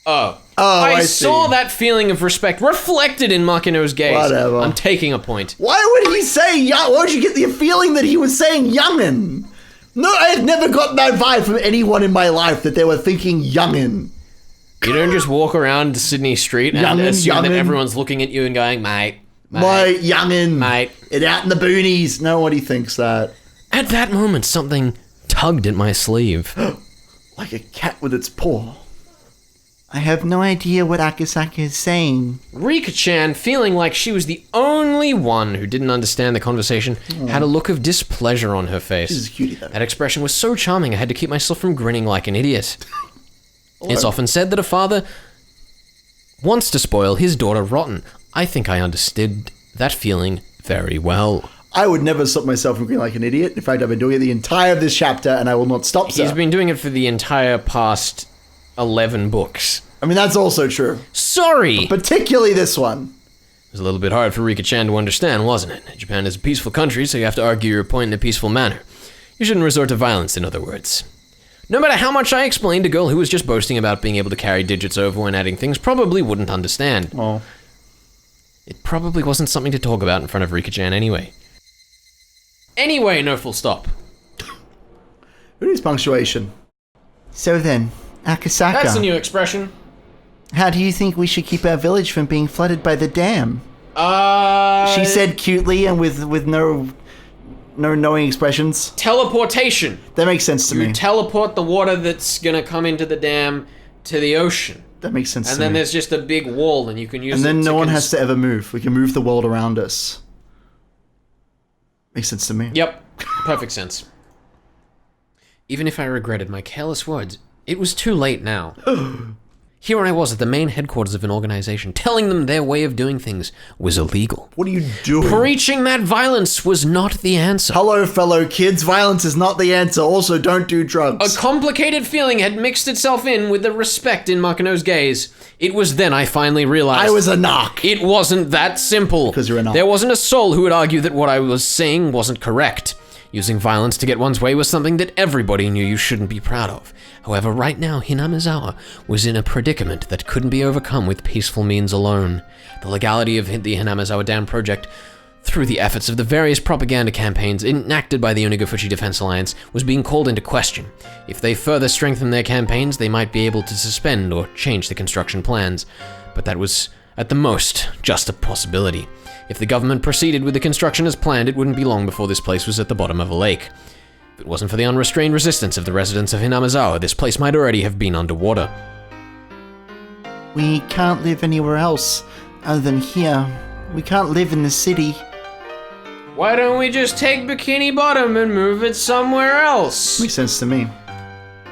Oh.
I
saw that feeling of respect reflected in Makino's gaze.
Whatever.
I'm taking a point.
Why would he say young? Why would you get the feeling that he was saying youngin? No, I've never got that vibe from anyone in my life that they were thinking youngin.
You don't just walk around Sydney Street and assume that everyone's looking at you and going, mate,
youngin.
Mate.
It out in the boonies. Nobody thinks that.
At that moment, something tugged at my sleeve.
Like a cat with its paw. I have no idea what Akasaka is saying.
Rika-chan, feeling like she was the only one who didn't understand the conversation, had a look of displeasure on her face.
She's a cutie, though.
That expression was so charming I had to keep myself from grinning like an idiot. It's often said that a father wants to spoil his daughter rotten. I think I understood that feeling very well.
I would never stop myself from grinning like an idiot. In fact, I've been doing it the entire of this chapter, and I will not stop, sir.
He's been doing it for the entire past 11 books.
I mean, that's also true.
Sorry!
But particularly this one.
It was a little bit hard for Rika-chan to understand, wasn't it? Japan is a peaceful country, so you have to argue your point in a peaceful manner. You shouldn't resort to violence, in other words. No matter how much I explained, a girl who was just boasting about being able to carry digits over when adding things probably wouldn't understand.
Oh.
It probably wasn't something to talk about in front of Rika-chan anyway. Anyway, no full stop.
Who needs punctuation? So then, Akasaka.
That's a new expression.
How do you think we should keep our village from being flooded by the dam? She said cutely and with no knowing expressions.
Teleportation.
That makes sense to me.
You teleport the water that's gonna come into the dam to the ocean.
That makes sense to me.
And then there's just a big wall and you can use it.
And then no one has to ever move. We can move the world around us. Makes sense to me.
Yep. Perfect sense. Even if I regretted my careless words, it was too late now. Here I was at the main headquarters of an organization, telling them their way of doing things was illegal.
What are you doing?
Preaching that violence was not the answer.
Hello, fellow kids. Violence is not the answer. Also, don't do drugs.
A complicated feeling had mixed itself in with the respect in Makino's gaze. It was then I finally realized...
I was a knock.
It wasn't that simple.
Because you're a knock.
There wasn't a soul who would argue that what I was saying wasn't correct. Using violence to get one's way was something that everybody knew you shouldn't be proud of. However, right now, Hinamizawa was in a predicament that couldn't be overcome with peaceful means alone. The legality of the Hinamizawa Dam project, through the efforts of the various propaganda campaigns enacted by the Onigofuchi Defense Alliance, was being called into question. If they further strengthened their campaigns, they might be able to suspend or change the construction plans. But that was, at the most, just a possibility. If the government proceeded with the construction as planned, it wouldn't be long before this place was at the bottom of a lake. If it wasn't for the unrestrained resistance of the residents of Hinamizawa, this place might already have been underwater.
We can't live anywhere else other than here. We can't live in the city.
Why don't we just take Bikini Bottom and move it somewhere else?
Makes sense to me.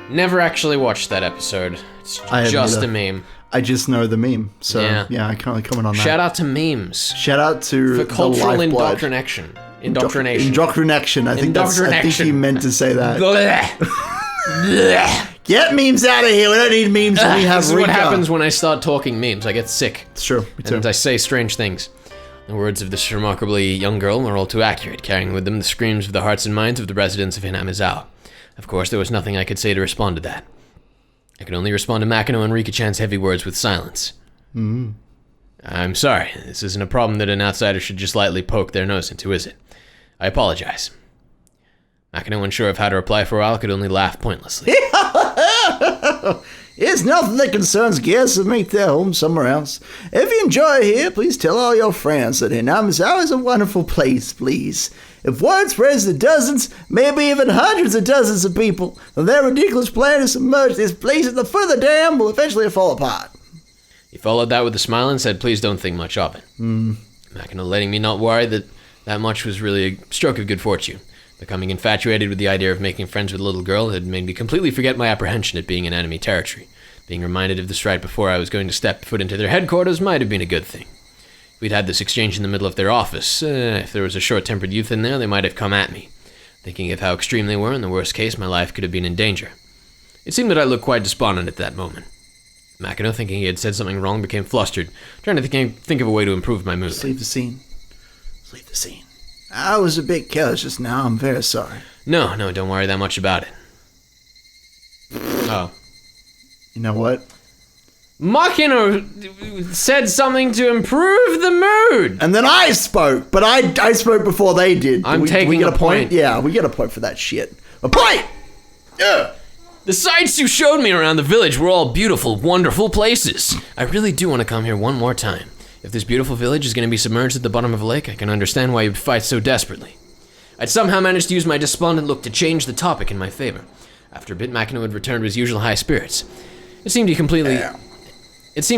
Never actually watched that episode. It's just a meme.
I just know the meme, so yeah, I can't comment on that.
Shout out to memes.
Shout out to
for cultural
the
indoctrination.
Indoctrination. I think you meant to say that. Get memes out of here. We don't need memes when we have
This is what happens when I start talking memes. I get sick.
It's true. Me too.
And I say strange things. The words of this remarkably young girl are all too accurate, carrying with them the screams of the hearts and minds of the residents of Hinamizawa. Of course, there was nothing I could say to respond to that. I could only respond to Makino and Rika-chan's heavy words with silence. I'm sorry. This isn't a problem that an outsider should just lightly poke their nose into, is it? I apologize. Makino, unsure of how to reply for a while, could only laugh pointlessly.
It's nothing that concerns guests that make their home somewhere else. If you enjoy here, please tell all your friends that Hinamizawa is a wonderful place, please. If word spreads to dozens, maybe even hundreds of dozens of people, then their ridiculous plan to submerge this place at the foot of the dam will eventually fall apart.
He followed that with a smile and said, please don't think much of it. Makino letting me not worry that much was really a stroke of good fortune. Becoming infatuated with the idea of making friends with a little girl had made me completely forget my apprehension at being in enemy territory. Being reminded of this right before I was going to step foot into their headquarters might have been a good thing. If we'd had this exchange in the middle of their office, if there was a short-tempered youth in there, they might have come at me. Thinking of how extreme they were, in the worst case, my life could have been in danger. It seemed that I looked quite despondent at that moment. Makino, thinking he had said something wrong, became flustered, trying to think of a way to improve my mood.
Just leave the scene. Just leave the scene. I was a bit careless just now. I'm very sorry.
No, don't worry that much about it. Oh.
You know what?
Makino said something to improve the mood!
And then I spoke, but I spoke before they did.
I'm taking
we get
a point.
Yeah, we get a point for that shit. A point! Yeah.
The sights you showed me around the village were all beautiful, wonderful places. I really do want to come here one more time. If this beautiful village is going to be submerged at the bottom of a lake, I can understand why you'd fight so desperately. I'd somehow managed to use my despondent look to change the topic in my favor. After a bit, Makino had returned to his usual high spirits. It seemed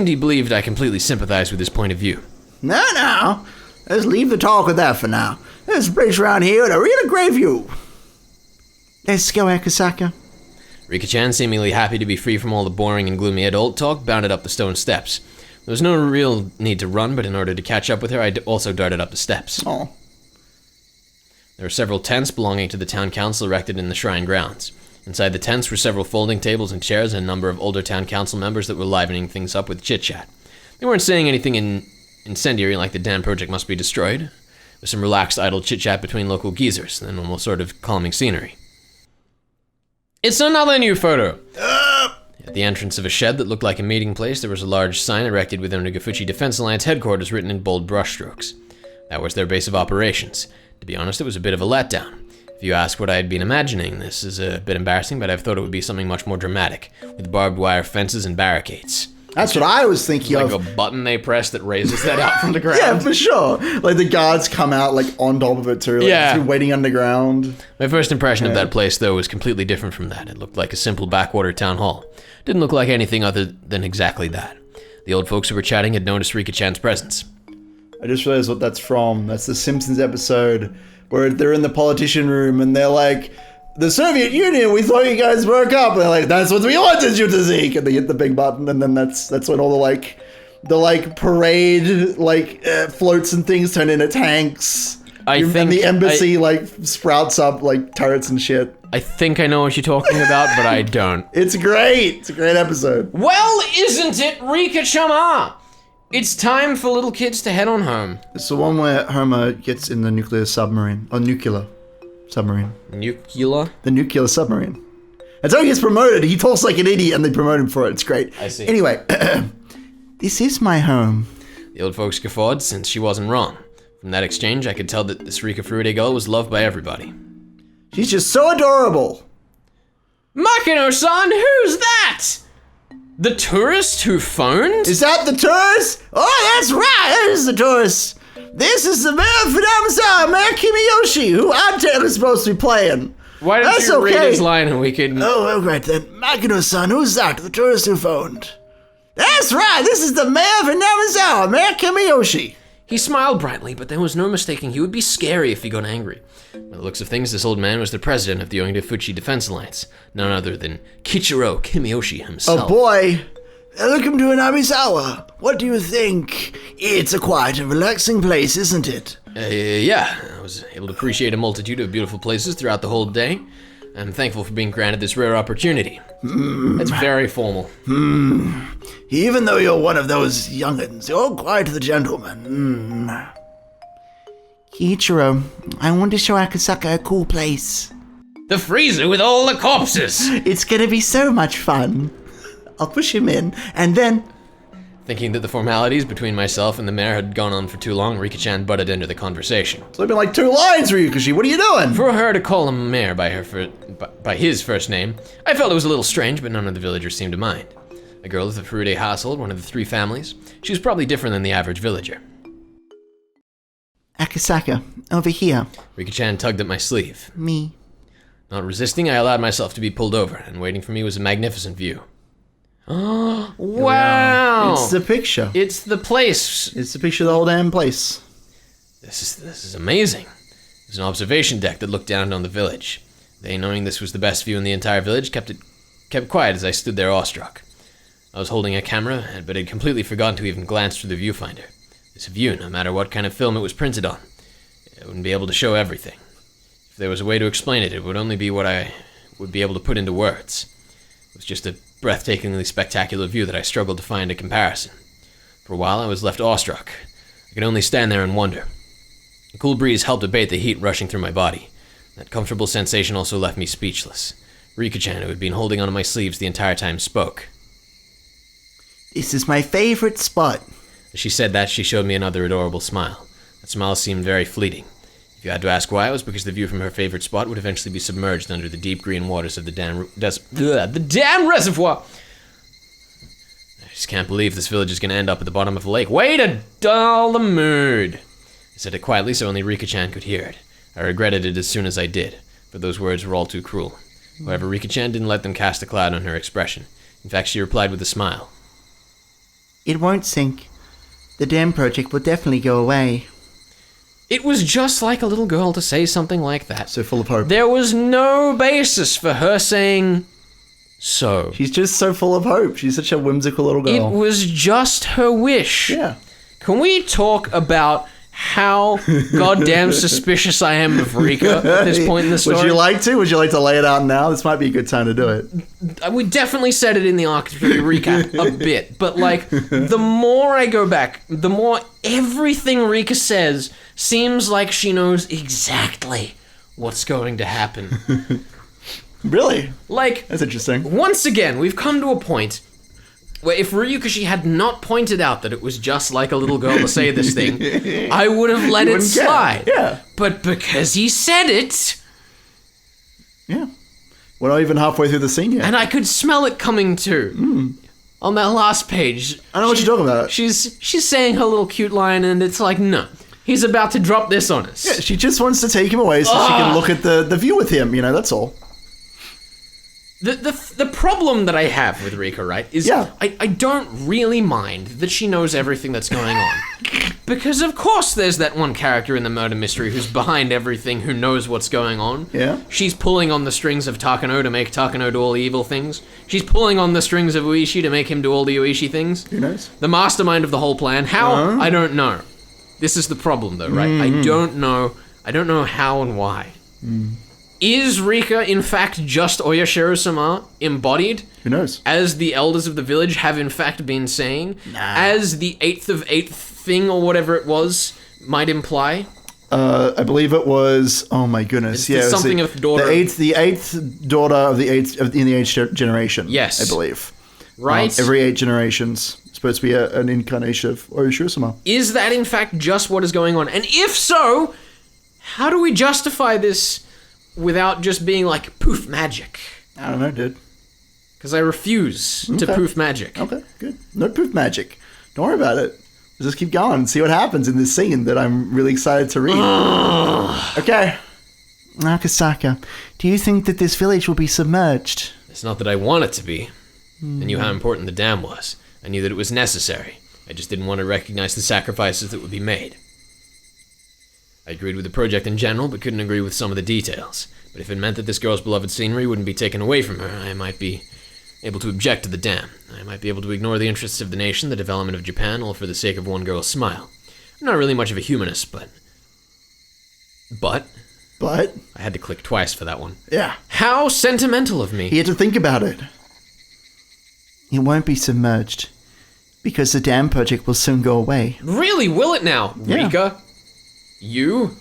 he believed I completely sympathized with his point of view.
No. Let's leave the talk of that for now. There's a place around here with a really great view. Let's go, Akasaka.
Rika-chan, seemingly happy to be free from all the boring and gloomy adult talk, bounded up the stone steps. There was no real need to run, but in order to catch up with her, I also darted up the steps.
Oh.
There were several tents belonging to the town council erected in the shrine grounds. Inside the tents were several folding tables and chairs and a number of older town council members that were livening things up with chit-chat. They weren't saying anything incendiary like the dam project must be destroyed. With some relaxed, idle chit-chat between local geezers, and normal sort of calming scenery. It's another new photo! At the entrance of a shed that looked like a meeting place, there was a large sign erected with Onigofuchi Defense Alliance headquarters written in bold brushstrokes. That was their base of operations. To be honest, it was a bit of a letdown. If you ask what I had been imagining, this is a bit embarrassing, but I've thought it would be something much more dramatic, with barbed wire fences and barricades.
That's what I was thinking
Like
of.
a button they press that raises that out from the ground.
Yeah, for sure. Like the guards come out like on top of it too. Like,
Yeah.
waiting underground.
My first impression of that place, though, was completely different from that. It looked like a simple backwater town hall. Didn't look like anything other than exactly that. The old folks who were chatting had noticed Rika-chan's presence.
I just realized what that's from. That's the Simpsons episode where they're in the politician room and they're like, the Soviet Union, we thought you guys broke up. And they're like, that's what we wanted you to think. And they hit the big button, and then that's when all the parade floats and things turn into tanks. And the embassy sprouts up like turrets and shit.
I think I know what you're talking about, but I don't.
It's great. It's a great episode.
Well, isn't it, Rika-chama? It's time for little kids to head on home.
It's the one where Homer gets in the nuclear submarine. Or nuclear submarine.
Nuclear?
The nuclear submarine. That's how he gets promoted. He talks like an idiot and they promote him for it. It's great.
I see.
Anyway, this is my home.
The old folks guffawed, since she wasn't wrong. From that exchange, I could tell that this Rika Fruity girl was loved by everybody.
She's just so adorable.
Makino-san, who's that? The tourist who phoned?
Is that the tourist? Oh, that's right. That is the tourist. This is the mayor of Funamasa, Mayor Kimiyoshi, who I'm technically supposed to be playing.
Why don't
That's
you read
okay.
his line and we can...
Oh, right then. Makino-san, who's that? The tourist who phoned. That's right. This is the mayor of Funamasa, Mayor Kimiyoshi.
He smiled brightly, but there was no mistaking he would be scary if he got angry. By the looks of things, this old man was the president of the Yongifuchi Defense Alliance, none other than Kichiro Kimiyoshi himself.
Oh boy. Welcome to Inamizawa. What do you think? It's a quiet and relaxing place, isn't it?
Yeah, I was able to appreciate a multitude of beautiful places throughout the whole day. I'm thankful for being granted this rare opportunity. That's very formal.
Even though you're one of those young'uns, you're quite the gentleman. Kiichiro, I want to show Akasaka a cool place.
The freezer with all the corpses!
It's gonna be so much fun. I'll push him in, and then...
Thinking that the formalities between myself and the mayor had gone on for too long, Rika-chan butted into the conversation.
It's been like 2 lines, Ryukishi. What are you doing?
For her to call him mayor by his first name, I felt it was a little strange, but none of the villagers seemed to mind. A girl of the Furude household, one of the 3 families, she was probably different than the average villager.
Akasaka, over here.
Rika-chan tugged at my sleeve.
Me.
Not resisting, I allowed myself to be pulled over, and waiting for me was a magnificent view. Oh, wow!
It's the picture.
It's the place.
It's the picture of the whole damn place.
This is amazing. There's an observation deck that looked down on the village. They, knowing this was the best view in the entire village, kept quiet as I stood there awestruck. I was holding a camera, but had completely forgotten to even glance through the viewfinder. This view, no matter what kind of film it was printed on, it wouldn't be able to show everything. If there was a way to explain it, it would only be what I would be able to put into words. It was just a breathtakingly spectacular view that I struggled to find a comparison. For a while, I was left awestruck. I could only stand there and wonder. A cool breeze helped abate the heat rushing through my body. That comfortable sensation also left me speechless. Rika-chan, who had been holding onto my sleeves the entire time, spoke.
This is my favorite spot.
As she said that, she showed me another adorable smile. That smile seemed very fleeting. If you had to ask why, it was because the view from her favorite spot would eventually be submerged under the deep green waters of the damn reservoir. I just can't believe this village is going to end up at the bottom of a lake. Way to dull the mood. I said it quietly so only Rika-chan could hear it. I regretted it as soon as I did, but those words were all too cruel. However, Rika-chan didn't let them cast a cloud on her expression. In fact, she replied with a smile.
It won't sink. The dam project will definitely go away.
It was just like a little girl to say something like that.
So full of hope.
There was no basis for her saying so.
She's just so full of hope. She's such a whimsical little girl.
It was just her wish.
Yeah.
Can we talk about how goddamn suspicious I am of Rika at this point in the story?
Would you like to? Would you like to lay it out now? This might be a good time to do it.
We definitely said it in the arc recap a bit, but like, the more I go back, the more everything Rika says seems like she knows exactly what's going to happen.
Really?
Like,
that's interesting.
Once again, we've come to a point where if Ryukishi had not pointed out that it was just like a little girl to say this thing, I would have let it slide.
Yeah.
But because he said it,
Yeah. We're not even halfway through the scene yet.
And I could smell it coming too. On that last page.
I know what you're talking about.
She's saying her little cute line, and it's like, no. He's about to drop this on us.
Yeah, she just wants to take him away so she can look at the view with him, that's all.
The problem that I have with Rika, right, is I don't really mind that she knows everything that's going on. Because of course there's that one character in the murder mystery who's behind everything, who knows what's going on.
Yeah.
She's pulling on the strings of Takano to make Takano do all the evil things. She's pulling on the strings of Uishi to make him do all the Uishi things.
Who knows?
The mastermind of the whole plan. How? I don't know. This is the problem though, right? I don't know how and why. Is Rika, in fact, just Oyashiro-sama embodied?
Who knows?
As the elders of the village have in fact been saying? As the 8th of 8th thing, or whatever it was, might imply?
I believe it was, oh my goodness.
It's something of daughter.
The eighth daughter of the eighth, in the 8th generation.
Yes.
I believe.
Right?
Every 8 generations supposed to be an incarnation of Oyashiro-sama.
Is that in fact just what is going on? And if so, how do we justify this without just being like poof magic?
I don't know, dude.
Because I refuse to poof magic.
Okay, good. No poof magic. Don't worry about it. We'll just keep going and see what happens in this scene that I'm really excited to read. Okay. Akasaka, do you think that this village will be submerged?
It's not that I want it to be. I knew how important the dam was. I knew that it was necessary. I just didn't want to recognize the sacrifices that would be made. I agreed with the project in general, but couldn't agree with some of the details. But if it meant that this girl's beloved scenery wouldn't be taken away from her, I might be able to object to the dam. I might be able to ignore the interests of the nation, the development of Japan, all for the sake of one girl's smile. I'm not really much of a humanist, but... But? I had to click twice for that one.
Yeah.
How sentimental of me.
You had to think about it. It won't be submerged, because the dam project will soon go away.
Really, will it now, Rika? You?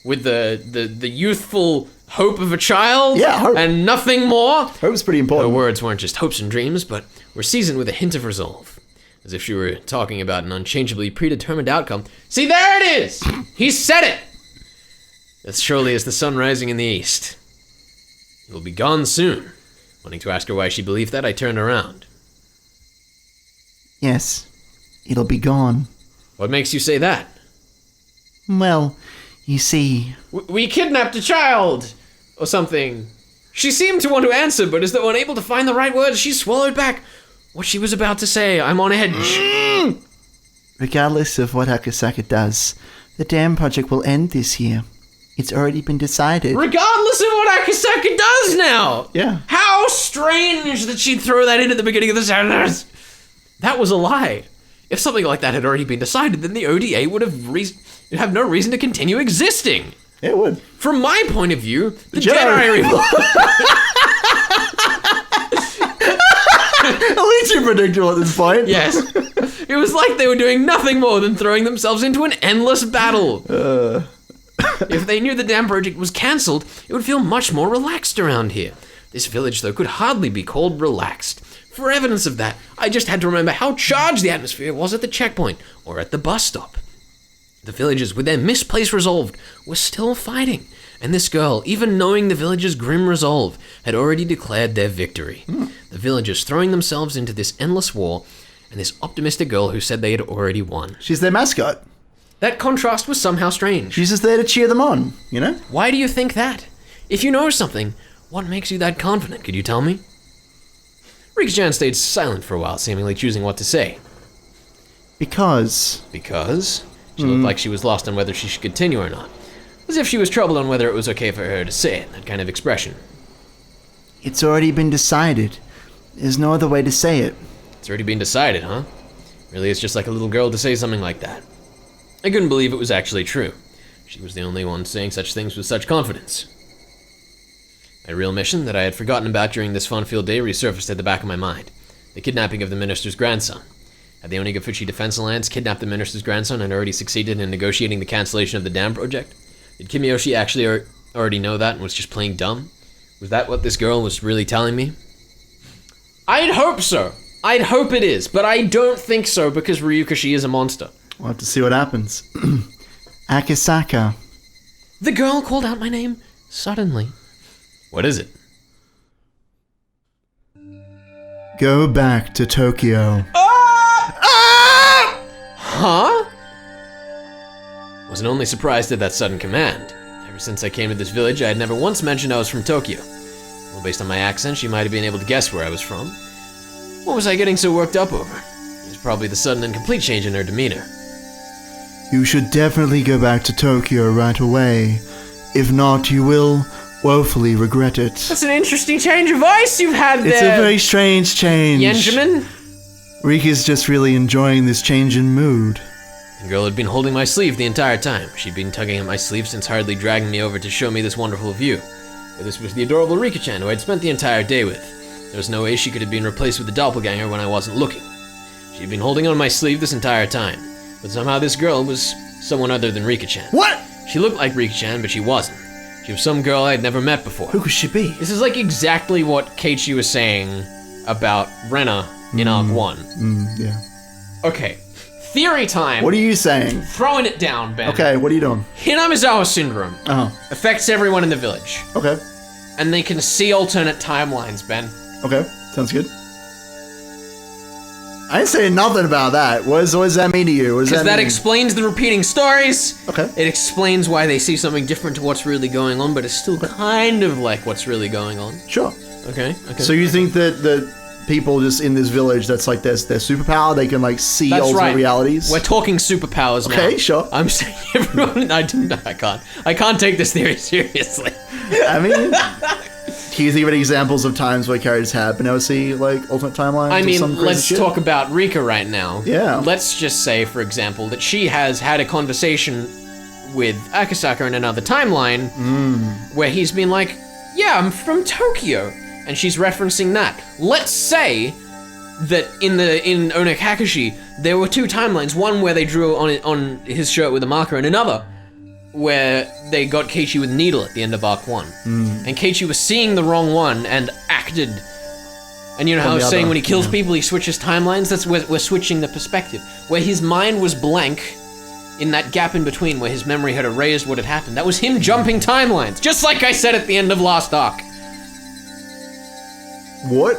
With the youthful hope of a child?
Yeah, hope.
And nothing more?
Hope's pretty important.
Her words weren't just hopes and dreams, but were seasoned with a hint of resolve. As if she were talking about an unchangeably predetermined outcome. See, there it is! He said it! As surely as the sun rising in the east. It will be gone soon. Wanting to ask her why she believed that, I turned around.
Yes, it'll be gone.
What makes you say that?
Well, you see...
We kidnapped a child! Or something. She seemed to want to answer, but as though unable to find the right words, she swallowed back what she was about to say. I'm on edge.
Regardless of what Akasaka does, the dam project will end this year. It's already been decided.
Regardless of what Akasaka does now!
Yeah.
How strange that she'd throw that in at the beginning of the sentence! That was a lie. If something like that had already been decided, then the ODA would have no reason to continue existing.
It would.
From my point of view, the Jedi
At least you're predictable at this point.
Yes. It was like they were doing nothing more than throwing themselves into an endless battle. If they knew the dam project was cancelled, it would feel much more relaxed around here. This village, though, could hardly be called relaxed. For evidence of that, I just had to remember how charged the atmosphere was at the checkpoint or at the bus stop. The villagers, with their misplaced resolve, were still fighting. And this girl, even knowing the villagers' grim resolve, had already declared their victory. The villagers throwing themselves into this endless war, and this optimistic girl who said they had already won.
She's their mascot.
That contrast was somehow strange.
She's just there to cheer them on,
Why do you think that? If you know something, what makes you that confident? Could you tell me? Rika-chan stayed silent for a while, seemingly choosing what to say.
Because?
She looked like she was lost on whether she should continue or not. As if she was troubled on whether it was okay for her to say it, that kind of expression.
It's already been decided. There's no other way to say it.
It's already been decided, huh? Really, it's just like a little girl to say something like that. I couldn't believe it was actually true. She was the only one saying such things with such confidence. My real mission that I had forgotten about during this fun-filled day resurfaced at the back of my mind. The kidnapping of the minister's grandson. Had the Onigafuchi Defense Alliance kidnapped the minister's grandson and already succeeded in negotiating the cancellation of the dam project? Did Kimiyoshi actually already know that and was just playing dumb? Was that what this girl was really telling me? I'd hope so. I'd hope it is, but I don't think so because Ryukashi is a monster.
We'll have to see what happens. Akasaka.
The girl called out my name suddenly. What is it?
Go back to Tokyo.
Huh? Wasn't only surprised at that sudden command. Ever since I came to this village, I had never once mentioned I was from Tokyo. Well, based on my accent, she might have been able to guess where I was from. What was I getting so worked up over? It was probably the sudden and complete change in her demeanor.
You should definitely go back to Tokyo right away. If not, you will woefully regret it.
That's an interesting change of voice you've had there.
It's a very strange change.
Benjamin?
Rika's just really enjoying this change in mood.
The girl had been holding my sleeve the entire time. She'd been tugging at my sleeve since hurriedly dragging me over to show me this wonderful view. But this was the adorable Rika-chan who I'd spent the entire day with. There was no way she could have been replaced with the doppelganger when I wasn't looking. She'd been holding on my sleeve this entire time. But somehow this girl was someone other than Rika-chan.
What?
She looked like Rika-chan, but she wasn't. She was some girl I'd never met before.
Who could she be?
This is like exactly what Keiichi was saying about Rena in Arc 1.
Yeah.
Okay, theory time.
What are you saying?
Throwing it down, Ben.
Okay, what are you doing?
Hinamizawa syndrome affects everyone in the village.
Okay.
And they can see alternate timelines, Ben.
Okay, sounds good. I ain't saying nothing about that. What does that mean to you?
Because that explains the repeating stories.
Okay.
It explains why they see something different to what's really going on, but it's still kind of like what's really going on.
Sure.
Okay.
So you think that the people just in this village, that's like their superpower, they can like see alternate realities?
We're talking superpowers now.
Okay, sure.
I'm saying everyone. I can't take this theory seriously.
I mean, can you think of any examples of times where characters have been able to see like alternate timelines?
I mean,
or some crazy
let's
shit?
talk about Rika right now.
Yeah.
Let's just say, for example, that she has had a conversation with Akasaka in another timeline where he's been like, yeah, I'm from Tokyo. And she's referencing that. Let's say that in Onek Hakashi, there were two timelines. One where they drew on his shirt with a marker, and another where they got Keiichi with needle at the end of Arc 1. And Keiichi was seeing the wrong one and acted. And you know how I was saying when he kills people, he switches timelines? That's where we're switching the perspective. Where his mind was blank, in that gap in between where his memory had erased what had happened. That was him jumping timelines, just like I said at the end of last arc.
What?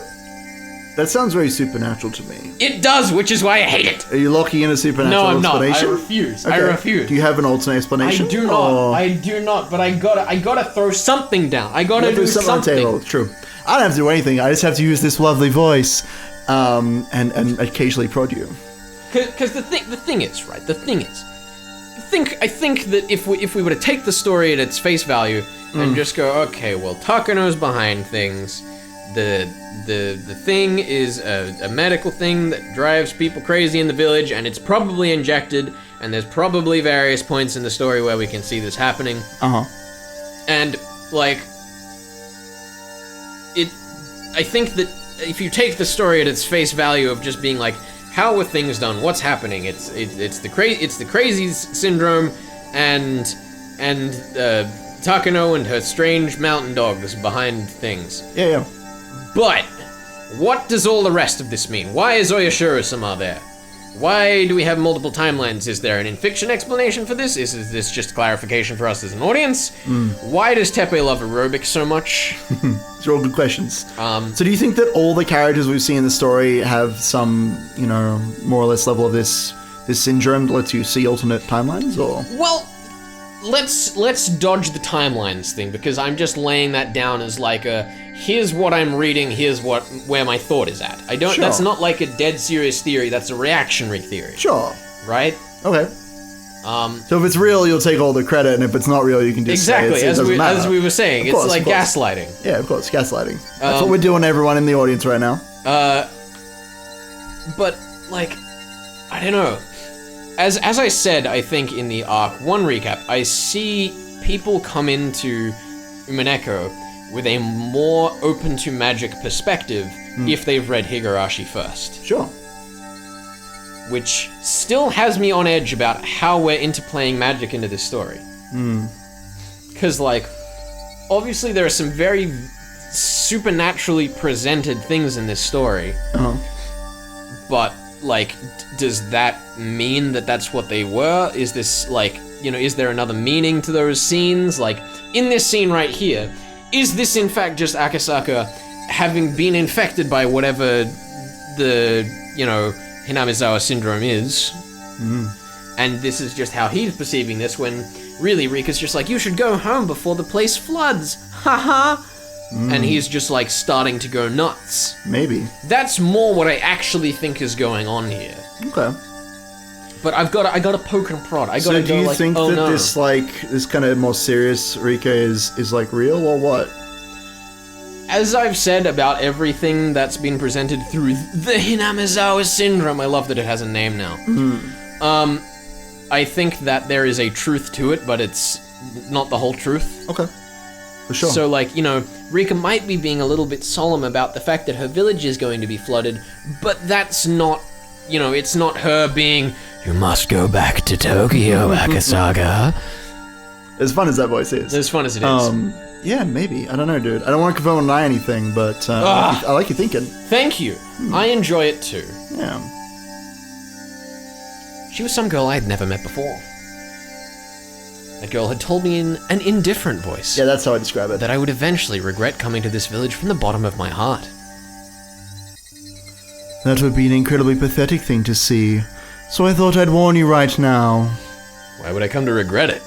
That sounds very supernatural to me.
It does, which is why I hate it.
Are you locking in a supernatural explanation?
I refuse.
Okay.
I refuse.
Do you have an alternate explanation?
I do not. I do not. But I gotta throw something down. I gotta do something.
On the table. True. I don't have to do anything. I just have to use this lovely voice, and occasionally prod you.
Because the thing is, right? The thing is, I think that if we were to take the story at its face value and just go, okay, well, Takano's behind things. The thing is a medical thing that drives people crazy in the village, and it's probably injected, and there's probably various points in the story where we can see this happening. And, like, I think that if you take the story at its face value of just being like, how were things done? What's happening? It's the crazy syndrome, and Takano and her strange mountain dogs behind things.
Yeah.
But what does all the rest of this mean? Why is Oyashiro-sama there? Why do we have multiple timelines? Is there an in-fiction explanation for this? Is this just clarification for us as an audience? Why does Teppei love aerobics so much?
These are all good questions. So do you think that all the characters we've seen in the story have some, more or less level of this syndrome that lets you see alternate timelines, or?
Well, let's dodge the timelines thing, because I'm just laying that down as like here's what I'm reading, here's where my thought is at.
Sure.
That's not like a dead serious theory, that's a reactionary theory.
Sure.
Right?
Okay. So if it's real, you'll take all the credit, and if it's not real, you can just say it doesn't matter.
As we were saying, it's like gaslighting.
Yeah, of course, gaslighting. That's what we're doing, everyone in the audience right now.
But, like, I don't know. As I said, I think in the Arc 1 recap, I see people come into Umineko with a more open to magic perspective if they've read Higurashi first.
Sure.
Which still has me on edge about how we're interplaying magic into this story. Because, like, obviously there are some very supernaturally presented things in this story. But, like, does that mean that that's what they were? Is this, like, is there another meaning to those scenes? Like, in this scene right here, is this in fact just Akasaka having been infected by whatever the, Hinamizawa syndrome is? And this is just how he's perceiving this, when really Rika's just like, you should go home before the place floods. Haha. And he's just like starting to go nuts.
Maybe.
That's more what I actually think is going on here.
Okay.
But I gotta poke and prod.
So do you think that this kind of more serious Rika is like real, or what?
As I've said about everything that's been presented through the Hinamizawa syndrome, I love that it has a name now. I think that there is a truth to it, but it's not the whole truth.
Okay. For sure.
So, Rika might be being a little bit solemn about the fact that her village is going to be flooded, but that's not, it's not her being, you must go back to Tokyo, Akasaka.
As fun as that voice is.
As fun as it is.
Yeah, maybe. I don't know, dude. I don't want to confirm or deny anything, but I like your thinking.
Thank you. I enjoy it too.
Yeah.
She was some girl I had never met before. That girl had told me in an indifferent voice.
Yeah, that's how I describe it.
That I would eventually regret coming to this village from the bottom of my heart.
That would be an incredibly pathetic thing to see, so I thought I'd warn you right now.
Why would I come to regret it?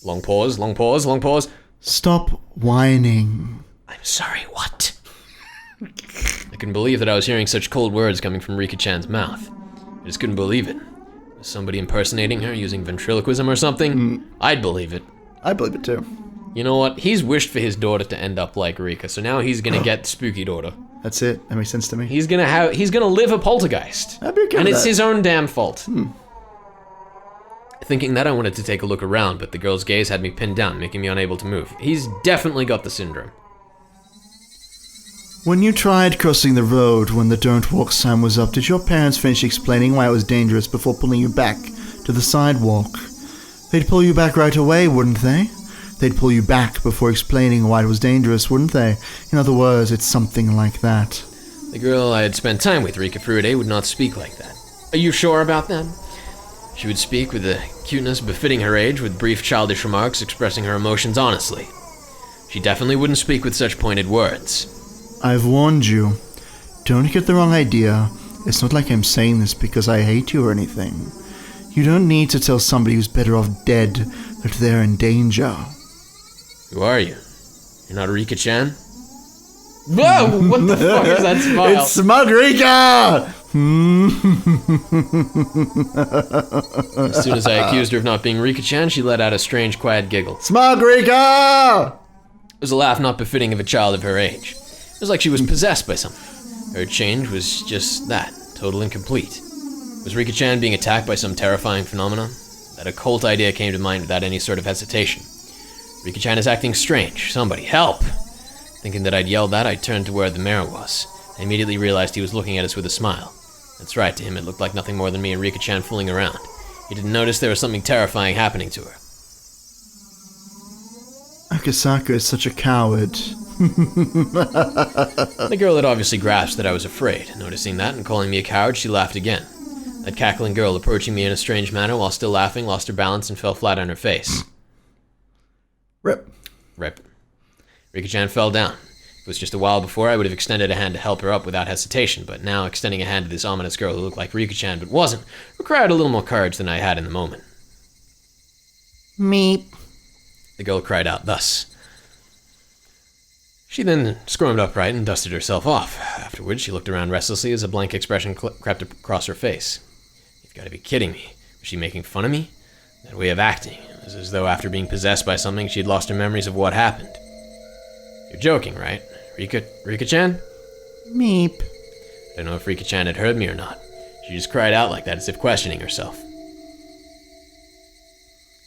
Long pause, long pause, long pause.
Stop whining.
I'm sorry, what? I couldn't believe that I was hearing such cold words coming from Rika-chan's mouth. I just couldn't believe it. Was somebody impersonating her using ventriloquism or something? I'd believe it.
I believe it too.
You know what? He's wished for his daughter to end up like Rika, so now he's gonna get spooky daughter.
That's it. That makes sense to me.
He's gonna live a poltergeist.
I'd be okay
and
with
it's
that.
his own damn fault. Thinking that, I wanted to take a look around, but the girl's gaze had me pinned down, making me unable to move. He's definitely got the syndrome.
When you tried crossing the road when the don't walk sign was up, did your parents finish explaining why it was dangerous before pulling you back to the sidewalk? They'd pull you back right away, wouldn't they? They'd pull you back before explaining why it was dangerous, wouldn't they? In other words, it's something like that.
The girl I had spent time with, Rika Furude, would not speak like that. Are you sure about that? She would speak with a cuteness befitting her age, with brief childish remarks expressing her emotions honestly. She definitely wouldn't speak with such pointed words.
I've warned you. Don't get the wrong idea. It's not like I'm saying this because I hate you or anything. You don't need to tell somebody who's better off dead that they're in danger.
Who are you? You're not Rika-chan? Whoa! What the fuck is that smile?
It's Smug Rika!
As soon as I accused her of not being Rika-chan, she let out a strange, quiet giggle.
Smug Rika!
It was a laugh not befitting of a child of her age. It was like she was possessed by something. Her change was just that, total and complete. Was Rika-chan being attacked by some terrifying phenomenon? That occult idea came to mind without any sort of hesitation. Rika-chan is acting strange. Somebody, help! Thinking that I'd yelled that, I turned to where the mayor was. I immediately realized he was looking at us with a smile. That's right, to him it looked like nothing more than me and Rika-chan fooling around. He didn't notice there was something terrifying happening to her.
Akasaka is such a coward.
The girl had obviously grasped that I was afraid. Noticing that and calling me a coward, she laughed again. That cackling girl, approaching me in a strange manner while still laughing, lost her balance and fell flat on her face.
Rip.
Rika-chan fell down. It was just a while before I would have extended a hand to help her up without hesitation, but now extending a hand to this ominous girl who looked like Rika-chan but wasn't required a little more courage than I had in the moment.
Meep.
The girl cried out thus. She then squirmed upright and dusted herself off. Afterwards, she looked around restlessly as a blank expression crept across her face. You've got to be kidding me. Was she making fun of me? That way of acting. It was as though after being possessed by something, she had lost her memories of what happened. You're joking, right? Rika-chan?
Meep.
I don't know if Rika-chan had heard me or not. She just cried out like that as if questioning herself.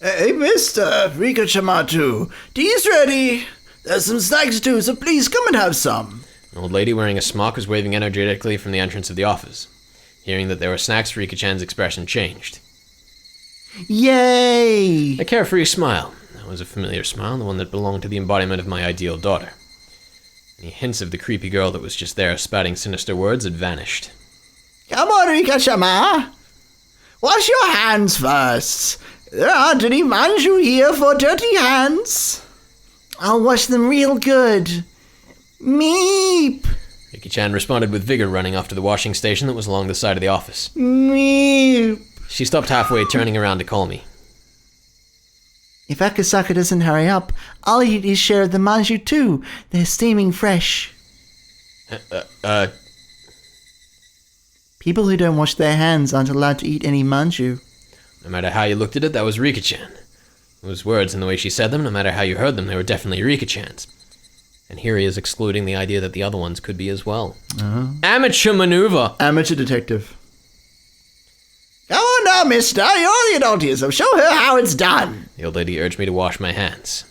Hey, Mr. Rika-chamatu, tea's ready. There's some snacks too, so please come and have some.
An old lady wearing a smock was waving energetically from the entrance of the office. Hearing that there were snacks, Rika-chan's expression changed.
Yay!
A carefree smile. That was a familiar smile, the one that belonged to the embodiment of my ideal daughter. Any hints of the creepy girl that was just there spouting sinister words had vanished.
Come on, Rika-chama. Wash your hands first. There aren't any manju here for dirty hands. I'll wash them real good. Meep!
Riki-chan responded with vigor, running off to the washing station that was along the side of the office.
Meep!
She stopped halfway, turning around to call me.
If Akasaka doesn't hurry up, I'll eat his share of the manju too. They're steaming fresh. People who don't wash their hands aren't allowed to eat any manju.
No matter how you looked at it, that was Riki-chan. Those words and the way she said them, no matter how you heard them, they were definitely Riki-chan's. And here he is excluding the idea that the other ones could be as well. Amateur maneuver!
Amateur detective. Go on now, mister. You're the adult here, so show her how it's done.
The old lady urged me to wash my hands.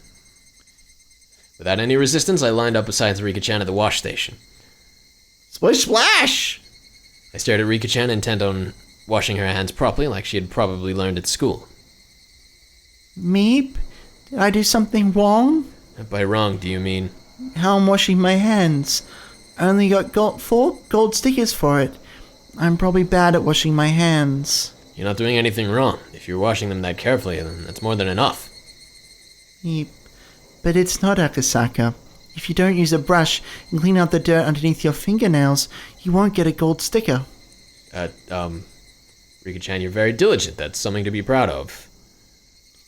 Without any resistance, I lined up beside Riki-chan at the wash station.
Splish splash!
I stared at Riki-chan, intent on washing her hands properly, like she had probably learned at school.
Meep? Did I do something wrong?
By wrong, do you mean?
How I'm washing my hands. I only got 4 gold stickers for it. I'm probably bad at washing my hands.
You're not doing anything wrong. If you're washing them that carefully, then that's more than enough.
Meep. But it's not, Akasaka. If you don't use a brush and clean out the dirt underneath your fingernails, you won't get a gold sticker.
Riki-chan, you're very diligent. That's something to be proud of.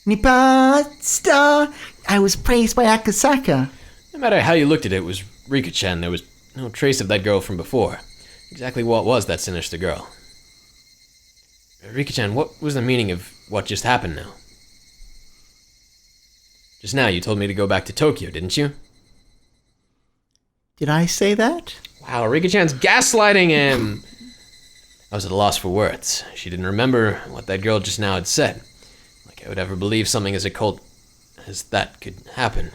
Nipasta! I was praised by Akasaka.
No matter how you looked at it, it was Riki-chan. There was no trace of that girl from before. Exactly what was that sinister girl? Riki-chan, what was the meaning of what just happened now? Just now, you told me to go back to Tokyo, didn't you?
Did I say that?
Wow, Riki-chan's gaslighting him! I was at a loss for words. She didn't remember what that girl just now had said. Like I would ever believe something as occult as that could happen.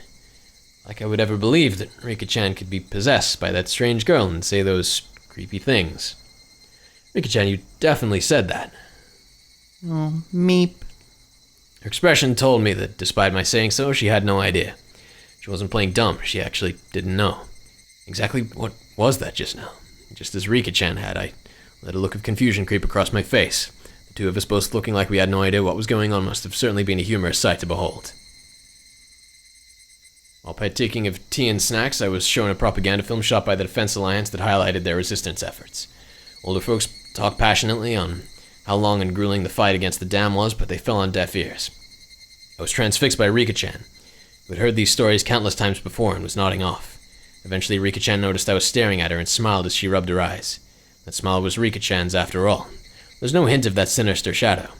Like I would ever believe that Riki-chan could be possessed by that strange girl and say those creepy things. Riki-chan, you definitely said that.
Oh, meep.
Her expression told me that despite my saying so, she had no idea. She wasn't playing dumb, she actually didn't know. Exactly what was that just now? Just as Riki-chan had, I let a look of confusion creep across my face. The two of us both looking like we had no idea what was going on must have certainly been a humorous sight to behold. While partaking of tea and snacks, I was shown a propaganda film shot by the Defense Alliance that highlighted their resistance efforts. Older folks talked passionately on how long and grueling the fight against the dam was, but they fell on deaf ears. I was transfixed by Riki-chan, who had heard these stories countless times before and was nodding off. Eventually, Riki-chan noticed I was staring at her and smiled as she rubbed her eyes. That smile was Riki-chan's after all. There's no hint of that sinister shadow.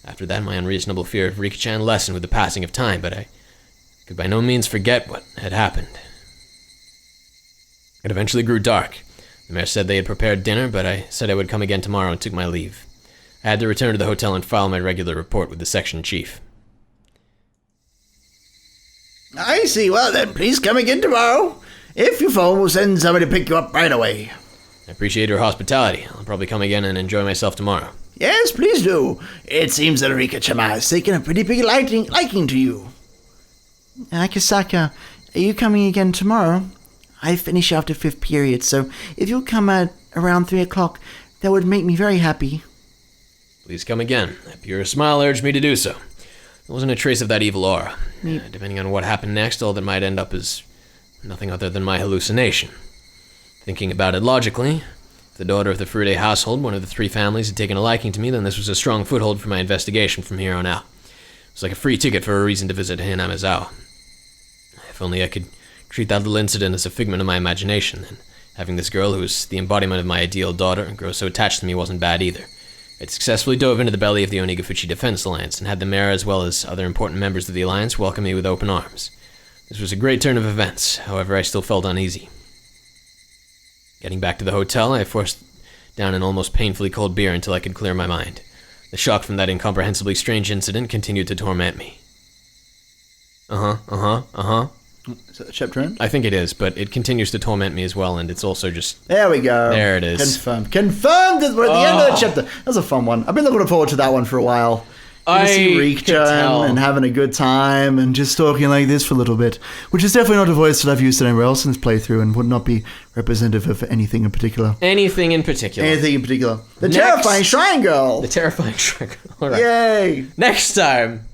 After that, my unreasonable fear of Riki-chan lessened with the passing of time, but I could by no means forget what had happened. It eventually grew dark. The mayor said they had prepared dinner, but I said I would come again tomorrow and took my leave. I had to return to the hotel and file my regular report with the section chief.
I see. Well then, please come again tomorrow. If you phone, we'll send somebody to pick you up right away.
I appreciate your hospitality. I'll probably come again and enjoy myself tomorrow.
Yes, please do. It seems that Riki-chan has taken a pretty big liking to you. Akasaka, are you coming again tomorrow? I finish after 5th period, so if you'll come at around 3 o'clock, that would make me very happy.
Please come again. That pure smile urged me to do so. There wasn't a trace of that evil aura. Depending on what happened next, all that might end up is nothing other than my hallucination. Thinking about it logically, if the daughter of the Furude household, one of the 3 families, had taken a liking to me, then this was a strong foothold for my investigation from here on out. It was like a free ticket for a reason to visit Hinamizawa. If only I could treat that little incident as a figment of my imagination, then having this girl who was the embodiment of my ideal daughter and grow so attached to me wasn't bad either. I'd successfully dove into the belly of the Onigafuchi Defense Alliance and had the mayor as well as other important members of the alliance welcome me with open arms. This was a great turn of events, however I still felt uneasy. Getting back to the hotel, I forced down an almost painfully cold beer until I could clear my mind. The shock from that incomprehensibly strange incident continued to torment me.
Is that the chapter end?
I think it is, but it continues to torment me as well, and it's also just...
There we go.
There it is.
Confirmed. Confirmed that we're at the end of the chapter. That was a fun one. I've been looking forward to that one for a while. Good to see Riki-chan and having a good time and just talking like this for a little bit, which is definitely not a voice that I've used anywhere else in this playthrough and would not be representative of anything in particular.
Anything in particular.
Anything in particular. The terrifying shrine girl.
The terrifying shrine girl. All right.
Yay.
Next time...